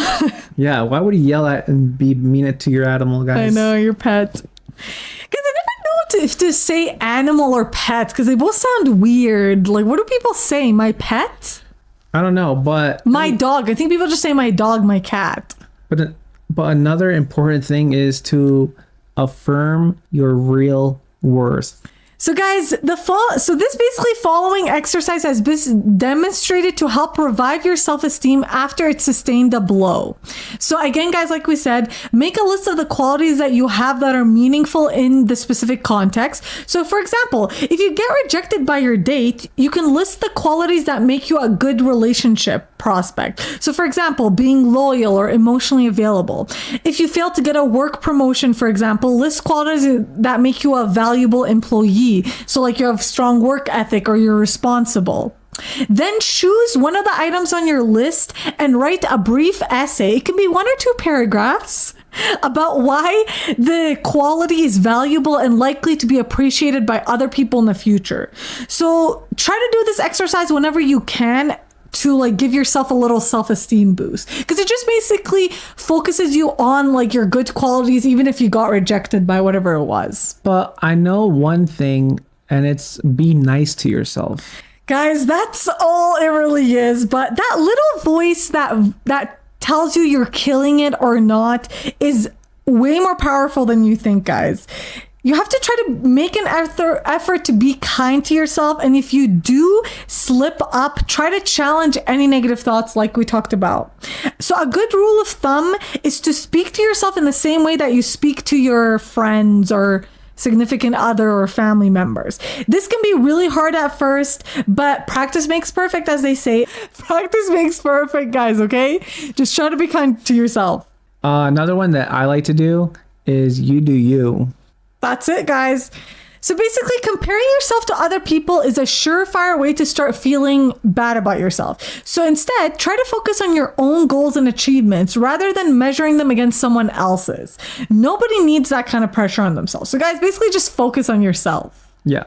Yeah, why would you yell at and be mean it to your animal, guys? I know, your pet. Because I never know if to say animal or pet, because they both sound weird. Like, what do people say? My pet? I don't know, but... My dog. I think people just say my dog, my cat. But another important thing is to affirm your real worth. So guys, so this basically following exercise has been demonstrated to help revive your self-esteem after it sustained a blow. So again, guys, like we said, make a list of the qualities that you have that are meaningful in the specific context. So for example, if you get rejected by your date, you can list the qualities that make you a good relationship prospect. So for example, being loyal or emotionally available. If you fail to get a work promotion, for example, list qualities that make you a valuable employee. So like you have strong work ethic or you're responsible. Then choose one of the items on your list and write a brief essay. It can be 1 or 2 paragraphs about why the quality is valuable and likely to be appreciated by other people in the future. So try to do this exercise whenever you can to like give yourself a little self-esteem boost, because it just basically focuses you on like your good qualities, even if you got rejected by whatever it was. But I know one thing, and it's be nice to yourself. Guys, that's all it really is. But that little voice that tells you you're killing it or not is way more powerful than you think, guys. You have to try to make an effort to be kind to yourself. And if you do slip up, try to challenge any negative thoughts like we talked about. So a good rule of thumb is to speak to yourself in the same way that you speak to your friends or significant other or family members. This can be really hard at first, but practice makes perfect, as they say. Practice makes perfect, guys, okay? Just try to be kind to yourself. Another one that I like to do is you do you. That's it, guys. So basically, comparing yourself to other people is a surefire way to start feeling bad about yourself. So instead, try to focus on your own goals and achievements rather than measuring them against someone else's. Nobody needs that kind of pressure on themselves. So guys, basically just focus on yourself. Yeah.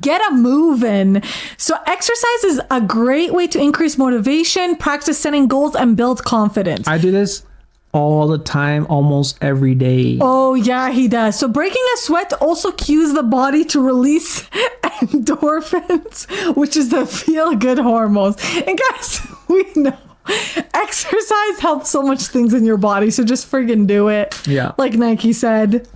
Get a move in. So exercise is a great way to increase motivation, practice setting goals, and build confidence. I do this all the time, almost every day. Oh yeah, he does. So breaking a sweat also cues the body to release endorphins, which is the feel-good hormones. And guys, we know exercise helps so much things in your body, so just friggin' do it. Yeah. Like Nike said.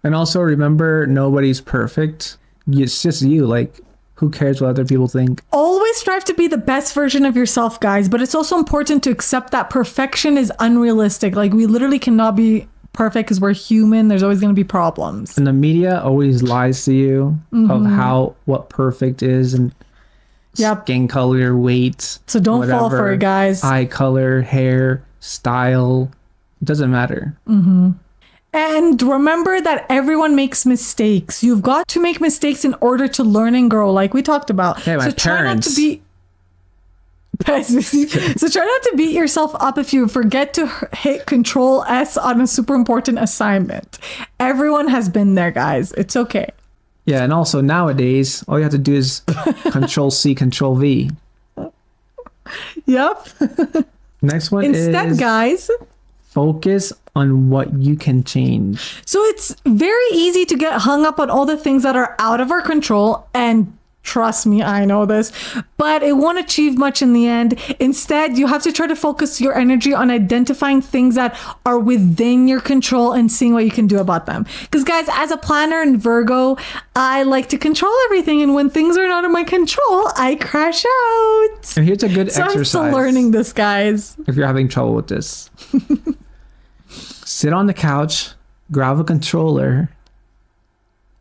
And also remember, nobody's perfect. It's just you. Like, who cares what other people think? Always strive to be the best version of yourself, guys. But it's also important to accept that perfection is unrealistic. Like, we literally cannot be perfect because we're human. There's always going to be problems. And the media always lies to you of what perfect is and skin color, weight. So don't fall for it, guys. Eye color, hair, style. It doesn't matter. And remember that everyone makes mistakes. You've got to make mistakes in order to learn and grow, like we talked about. Hey, my parents. So try not to beat yourself up if you forget to hit Control S on a super important assignment. Everyone has been there, guys. It's okay. Yeah, and also nowadays, all you have to do is Control C, Control V. Yep. Next one Instead, guys, focus on what you can change. So it's very easy to get hung up on all the things that are out of our control and Trust me, I know this. But it won't achieve much in the end. Instead, you have to try to focus your energy on identifying things that are within your control and seeing what you can do about them. Because guys, as a planner in Virgo, I like to control everything. And when things are not in my control, I crash out. And here's a good exercise. I'm still learning this, guys. If you're having trouble with this. Sit on the couch, grab a controller,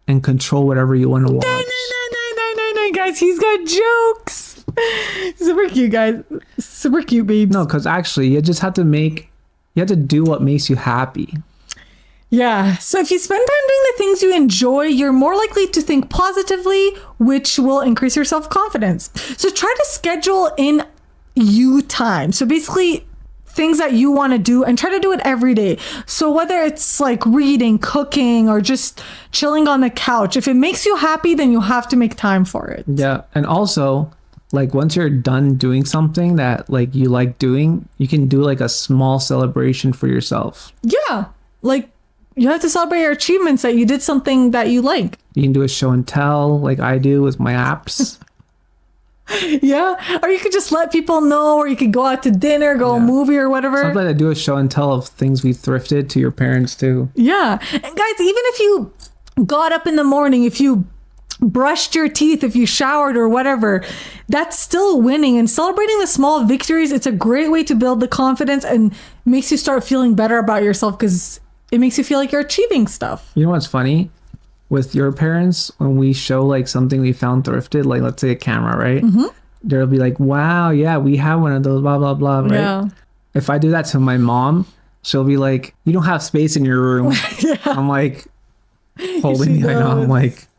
and control whatever you want to watch. Guys, he's got jokes. Super cute, guys. Super cute, babes. No, because actually you just have to do what makes you happy. Yeah. So if you spend time doing the things you enjoy, you're more likely to think positively, which will increase your self-confidence. So try to schedule in you time. So basically things that you want to do, and try to do it every day. So whether it's like reading, cooking, or just chilling on the couch, if it makes you happy, then you have to make time for it. Yeah. And also, like, once you're done doing something that like you like doing, you can do like a small celebration for yourself. Yeah. Like, you have to celebrate your achievements that you did something that you like. You can do a show and tell like I do with my apps. Yeah. Or you could just let people know, or you could go out to dinner, go a movie or whatever. Sometimes I do a show and tell of things we thrifted to your parents too. Yeah. And guys, even if you got up in the morning, if you brushed your teeth, if you showered or whatever, that's still winning. And celebrating the small victories, it's a great way to build the confidence and makes you start feeling better about yourself, because it makes you feel like you're achieving stuff. You know what's funny? With your parents, when we show like something we found thrifted, like let's say a camera, right? Mm-hmm. They'll be like, wow, yeah, we have one of those, blah, blah, blah, right? Yeah. If I do that to my mom, she'll be like, you don't have space in your room. Yeah. I'm like, holding me, I know, I'm like,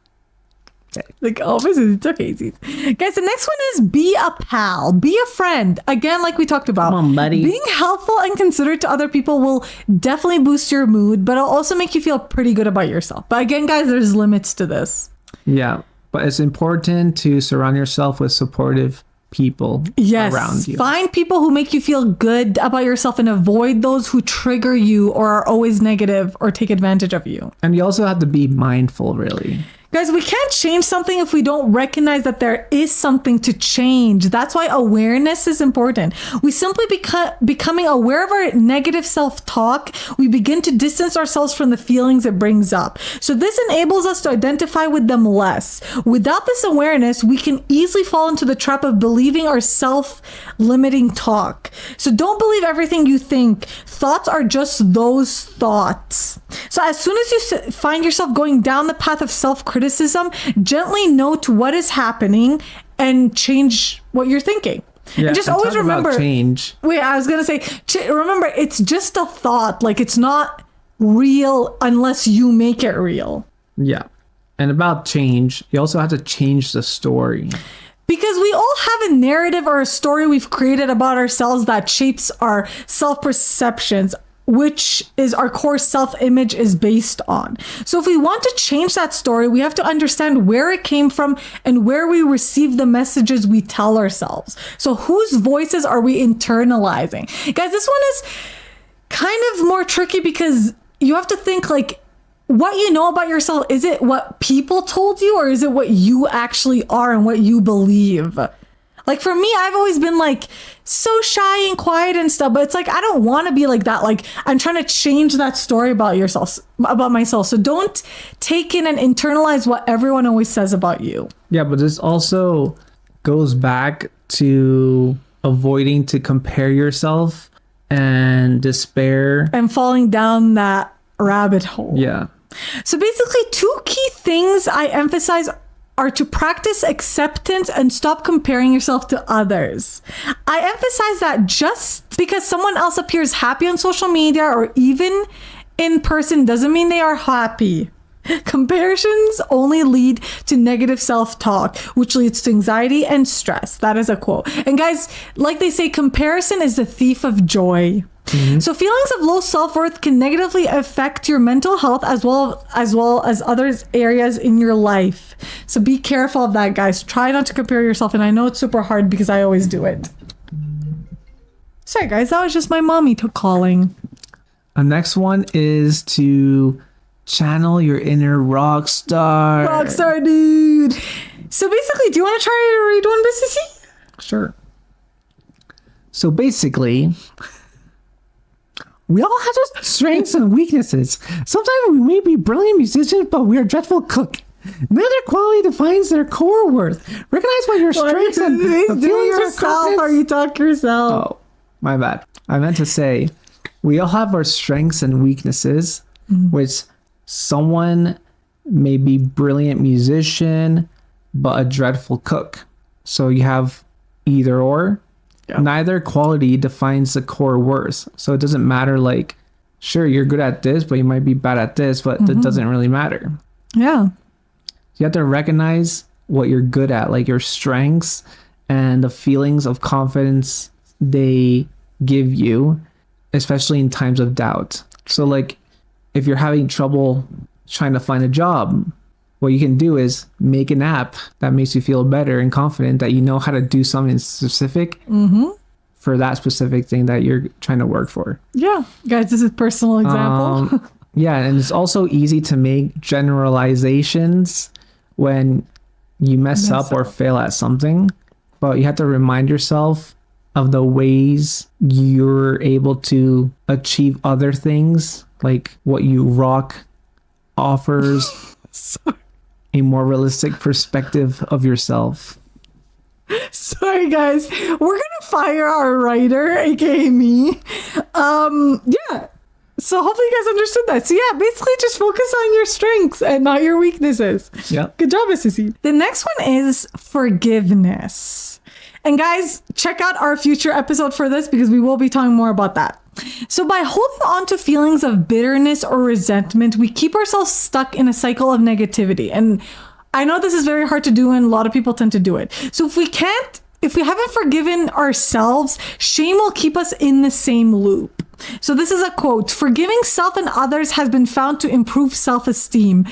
like, oh, it's okay. Guys, the next one is be a pal, be a friend. Again, like we talked about, come on, buddy. Being helpful and considerate to other people will definitely boost your mood, but it'll also make you feel pretty good about yourself. But again, guys, there's limits to this. Yeah, but it's important to surround yourself with supportive people around you. Find people who make you feel good about yourself and avoid those who trigger you or are always negative or take advantage of you. And you also have to be mindful, really. Guys, we can't change something if we don't recognize that there is something to change. That's why awareness is important. We simply becoming aware of our negative self-talk, we begin to distance ourselves from the feelings it brings up. So this enables us to identify with them less. Without this awareness, we can easily fall into the trap of believing our self-limiting talk. So don't believe everything you think. Thoughts are just those thoughts. So as soon as you find yourself going down the path of self-criticism, gently note what is happening and change what you're thinking. Yeah, and just always remember, change. Wait, I was going to say, remember, it's just a thought. Like, it's not real unless you make it real. Yeah. And about change, you also have to change the story. Because we all have a narrative or a story we've created about ourselves that shapes our self-perceptions, which is our core self-image is based on. So if we want to change that story, we have to understand where it came from and where we receive the messages we tell ourselves. So whose voices are we internalizing? Guys, this one is kind of more tricky because you have to think like, what you know about yourself, is it what people told you, or is it what you actually are and what you believe? Like for me, I've always been like so shy and quiet and stuff, but it's like, I don't want to be like that. Like I'm trying to change that story about myself. So don't take in and internalize what everyone always says about you. Yeah, but this also goes back to avoiding to compare yourself and despair. And falling down that rabbit hole. Yeah. So basically, two key things I emphasize are to practice acceptance and stop comparing yourself to others. I emphasize that just because someone else appears happy on social media or even in person doesn't mean they are happy. Comparisons only lead to negative self-talk, which leads to anxiety and stress. That is a quote. And guys, like they say, comparison is the thief of joy. Mm-hmm. So feelings of low self-worth can negatively affect your mental health as well as other areas in your life. So be careful of that, guys. Try not to compare yourself. And I know it's super hard because I always do it. Sorry, guys. That was just my mommy calling. The next one is to channel your inner rock star. Rock star, dude. So basically, do you want to try to read one, Missy? Sure. So basically, we all have our strengths and weaknesses. Sometimes we may be brilliant musicians, but we are dreadful cook. Neither quality defines their core worth. Recognize what your strengths and the feelings yourself, or you talk yourself. Oh, my bad. I meant to say, we all have our strengths and weaknesses, which someone may be brilliant musician, but a dreadful cook. So you have either or. Yeah. Neither quality defines the core worth. So it doesn't matter, like, sure, you're good at this, but you might be bad at this, but that doesn't really matter. Yeah. You have to recognize what you're good at, like your strengths and the feelings of confidence they give you, especially in times of doubt. So like if you're having trouble trying to find a job, what you can do is make an app that makes you feel better and confident that you know how to do something specific for that specific thing that you're trying to work for. Yeah. Guys, this is a personal example. Yeah. And it's also easy to make generalizations when you mess up or fail at something, but you have to remind yourself of the ways you're able to achieve other things, like what you rock offers a more realistic perspective of yourself. Sorry guys, we're gonna fire our writer, aka me. Yeah, so hopefully you guys understood that. So yeah, basically just focus on your strengths and not your weaknesses. Yeah, good job, Sissy. The next one is forgiveness. And guys, check out our future episode for this because we will be talking more about that. So by holding on to feelings of bitterness or resentment, we keep ourselves stuck in a cycle of negativity. And I know this is very hard to do and a lot of people tend to do it. So if we haven't forgiven ourselves, shame will keep us in the same loop. So this is a quote: "Forgiving self and others has been found to improve self-esteem."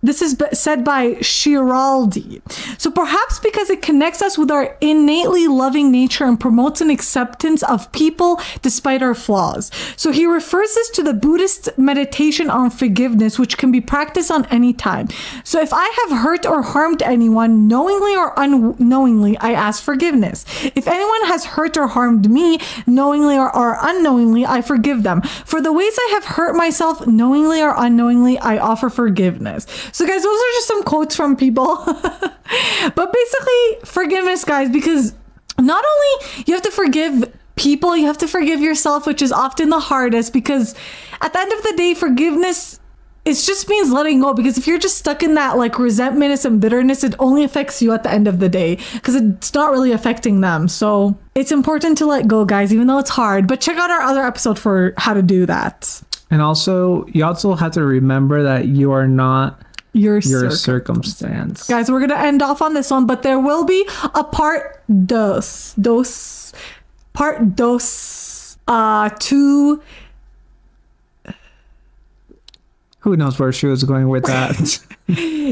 This is said by Schiraldi. So perhaps because it connects us with our innately loving nature and promotes an acceptance of people despite our flaws. So he refers this to the Buddhist meditation on forgiveness, which can be practiced on any time. So if I have hurt or harmed anyone, knowingly or unknowingly, I ask forgiveness. If anyone has hurt or harmed me, knowingly or unknowingly, I forgive them. For the ways I have hurt myself, knowingly or unknowingly, I offer forgiveness. So guys, those are just some quotes from people. But basically, forgiveness, guys, because not only you have to forgive people, you have to forgive yourself, which is often the hardest, because at the end of the day, forgiveness, it just means letting go. Because if you're just stuck in that like resentment and bitterness, it only affects you at the end of the day because it's not really affecting them. So it's important to let go, guys, even though it's hard. But check out our other episode for how to do that. And also, you also have to remember that you are not your circumstance. Guys, we're going to end off on this one, but there will be a part dos to... Who knows where she was going with that?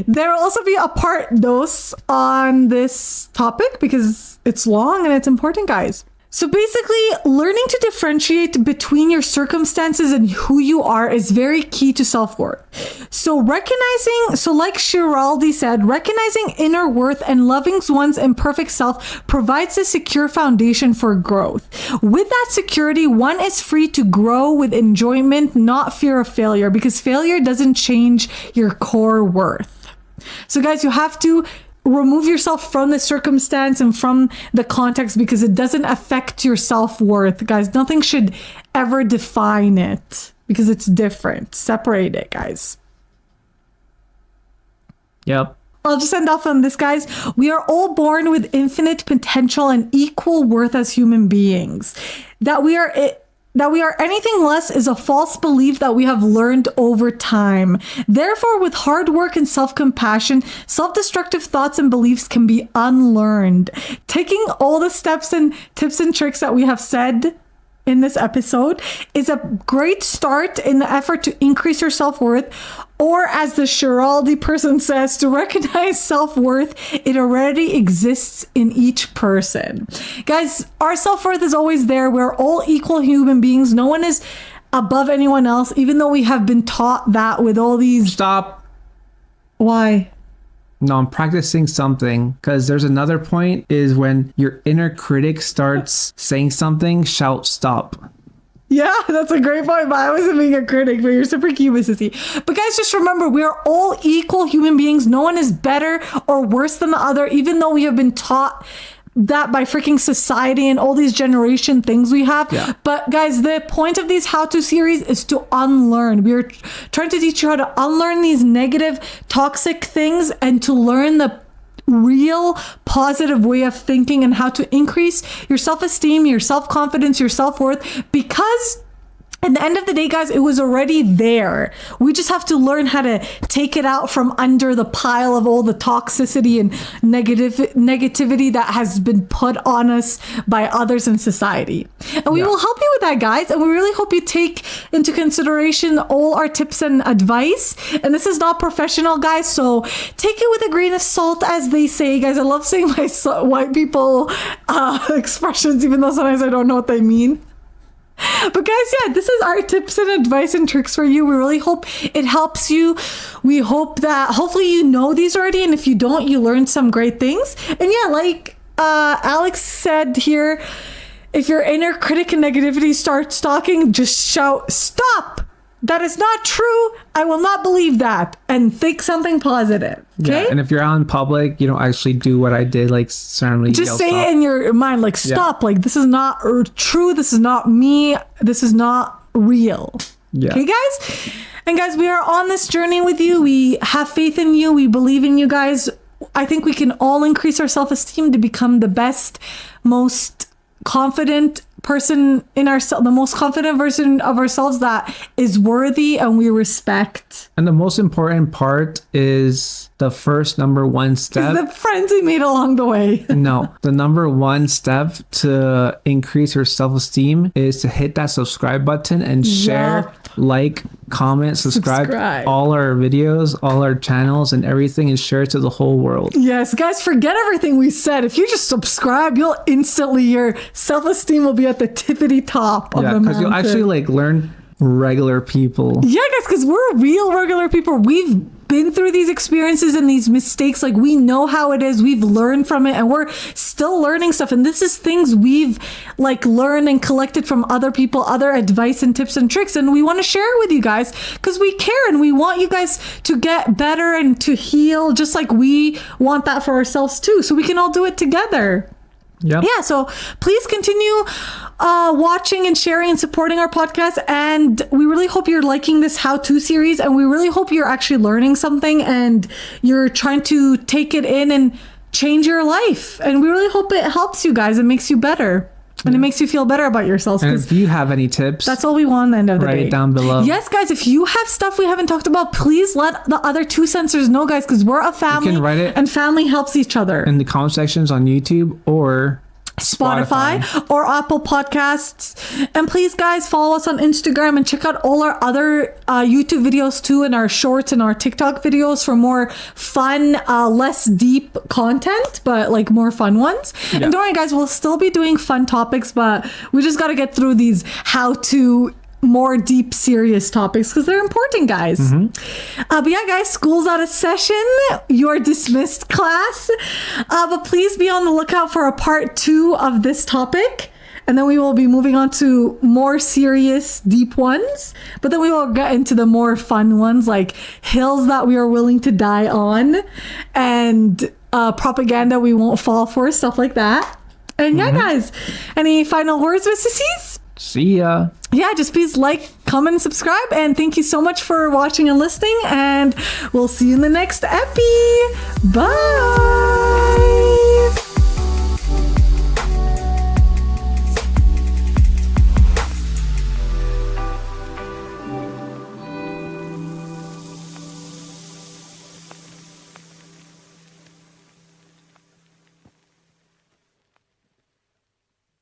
There will also be a part dos on this topic because it's long and it's important, guys. So basically, learning to differentiate between your circumstances and who you are is very key to self-worth. So like Schiraldi said, recognizing inner worth and loving one's imperfect self provides a secure foundation for growth. With that security, one is free to grow with enjoyment, not fear of failure, because failure doesn't change your core worth. So guys, you have to remove yourself from the circumstance and from the context because it doesn't affect your self-worth. Guys, nothing should ever define it because it's different. Separate it, guys. Yep. I'll just end off on this, guys. We are all born with infinite potential and equal worth as human beings. That we are anything less is a false belief that we have learned over time. Therefore, with hard work and self-compassion, self-destructive thoughts and beliefs can be unlearned. Taking all the steps and tips and tricks that we have said in this episode is a great start in the effort to increase your self-worth, or as the Schiraldi person says, to recognize self-worth. It already exists in each person. Guys, our self-worth is always there. We're all equal human beings. No one is above anyone else, even though we have been taught that with all these... Stop. Why? No, I'm practicing something, because there's another point is when your inner critic starts saying something, shout stop. Yeah, that's a great point, but I wasn't being a critic, but you're super cute, Sissy. But guys, just remember, we are all equal human beings. No one is better or worse than the other, even though we have been taught that by freaking society and all these generation things we have. Yeah. But guys, the point of these how-to series is to unlearn. We're trying to teach you how to unlearn these negative, toxic things and to learn the real positive way of thinking and how to increase your self-esteem, your self-confidence, your self-worth, because at the end of the day, guys, it was already there. We just have to learn how to take it out from under the pile of all the toxicity and negativity that has been put on us by others in society. And we will help you with that, guys. And we really hope you take into consideration all our tips and advice. And this is not professional, guys, so take it with a grain of salt, as they say, guys. I love saying my white people expressions, even though sometimes I don't know what they mean. But guys, yeah, this is our tips and advice and tricks for you. We really hope it helps you. We hope that hopefully you know these already, and if you don't, you learned some great things. And yeah, like Alex said here, if your inner critic and negativity starts talking, just shout stop. That is not true. I will not believe that. And think something positive. Okay. Yeah, and if you're out in public, you don't actually do what I did, like suddenly just say it in your mind, like stop. Like, this is not true. This is not me. This is not real. Yeah. Okay, guys? And guys, we are on this journey with you. We have faith in you. We believe in you, guys. I think we can all increase our self-esteem to become the best, most confident person in ourselves, the most confident version of ourselves that is worthy and we respect. And the most important part is the first number one step. The friends we made along the way. No, the number one step to increase your self-esteem is to hit that subscribe button and share, like, comment, subscribe all our videos, all our channels and everything, and share it to the whole world. Yes, guys, forget everything we said. If you just subscribe, you'll instantly, your self-esteem will be at the tippity top of the mountain. Because you'll actually like learn regular people. Yeah, guys, because we're real regular people. We've been through these experiences and these mistakes. Like, we know how it is. We've learned from it and we're still learning stuff. And this is things we've like learned and collected from other people, other advice and tips and tricks. And we want to share it with you guys because we care and we want you guys to get better and to heal, just like we want that for ourselves too. So we can all do it together. Yeah. Yeah. So please continue watching and sharing and supporting our podcast. And we really hope you're liking this how-to series. And we really hope you're actually learning something and you're trying to take it in and change your life. And we really hope it helps you guys. It makes you better. And it makes you feel better about yourselves. And if you have any tips, that's all we want at the end of the day. Write it down below. Yes, guys, if you have stuff we haven't talked about, please let the other two censors know, guys, because we're a family. You can write it and family helps each other. In the comment sections on YouTube or Spotify or Apple Podcasts. And please, guys, follow us on Instagram and check out all our other YouTube videos too, and our shorts and our TikTok videos for more fun, less deep content, but like more fun ones. Yeah. And don't worry, guys, we'll still be doing fun topics, but we just got to get through these how-to more deep, serious topics because they're important, guys. But yeah, guys, school's out of session. You're dismissed, class. But please be on the lookout for a part 2 of this topic. And then we will be moving on to more serious, deep ones. But then we will get into the more fun ones, like hills that we are willing to die on and propaganda we won't fall for, stuff like that. And yeah, guys, any final words, Miss Sissies? See ya. Yeah, just please like, comment, and subscribe. And thank you so much for watching and listening. And we'll see you in the next epi. Bye.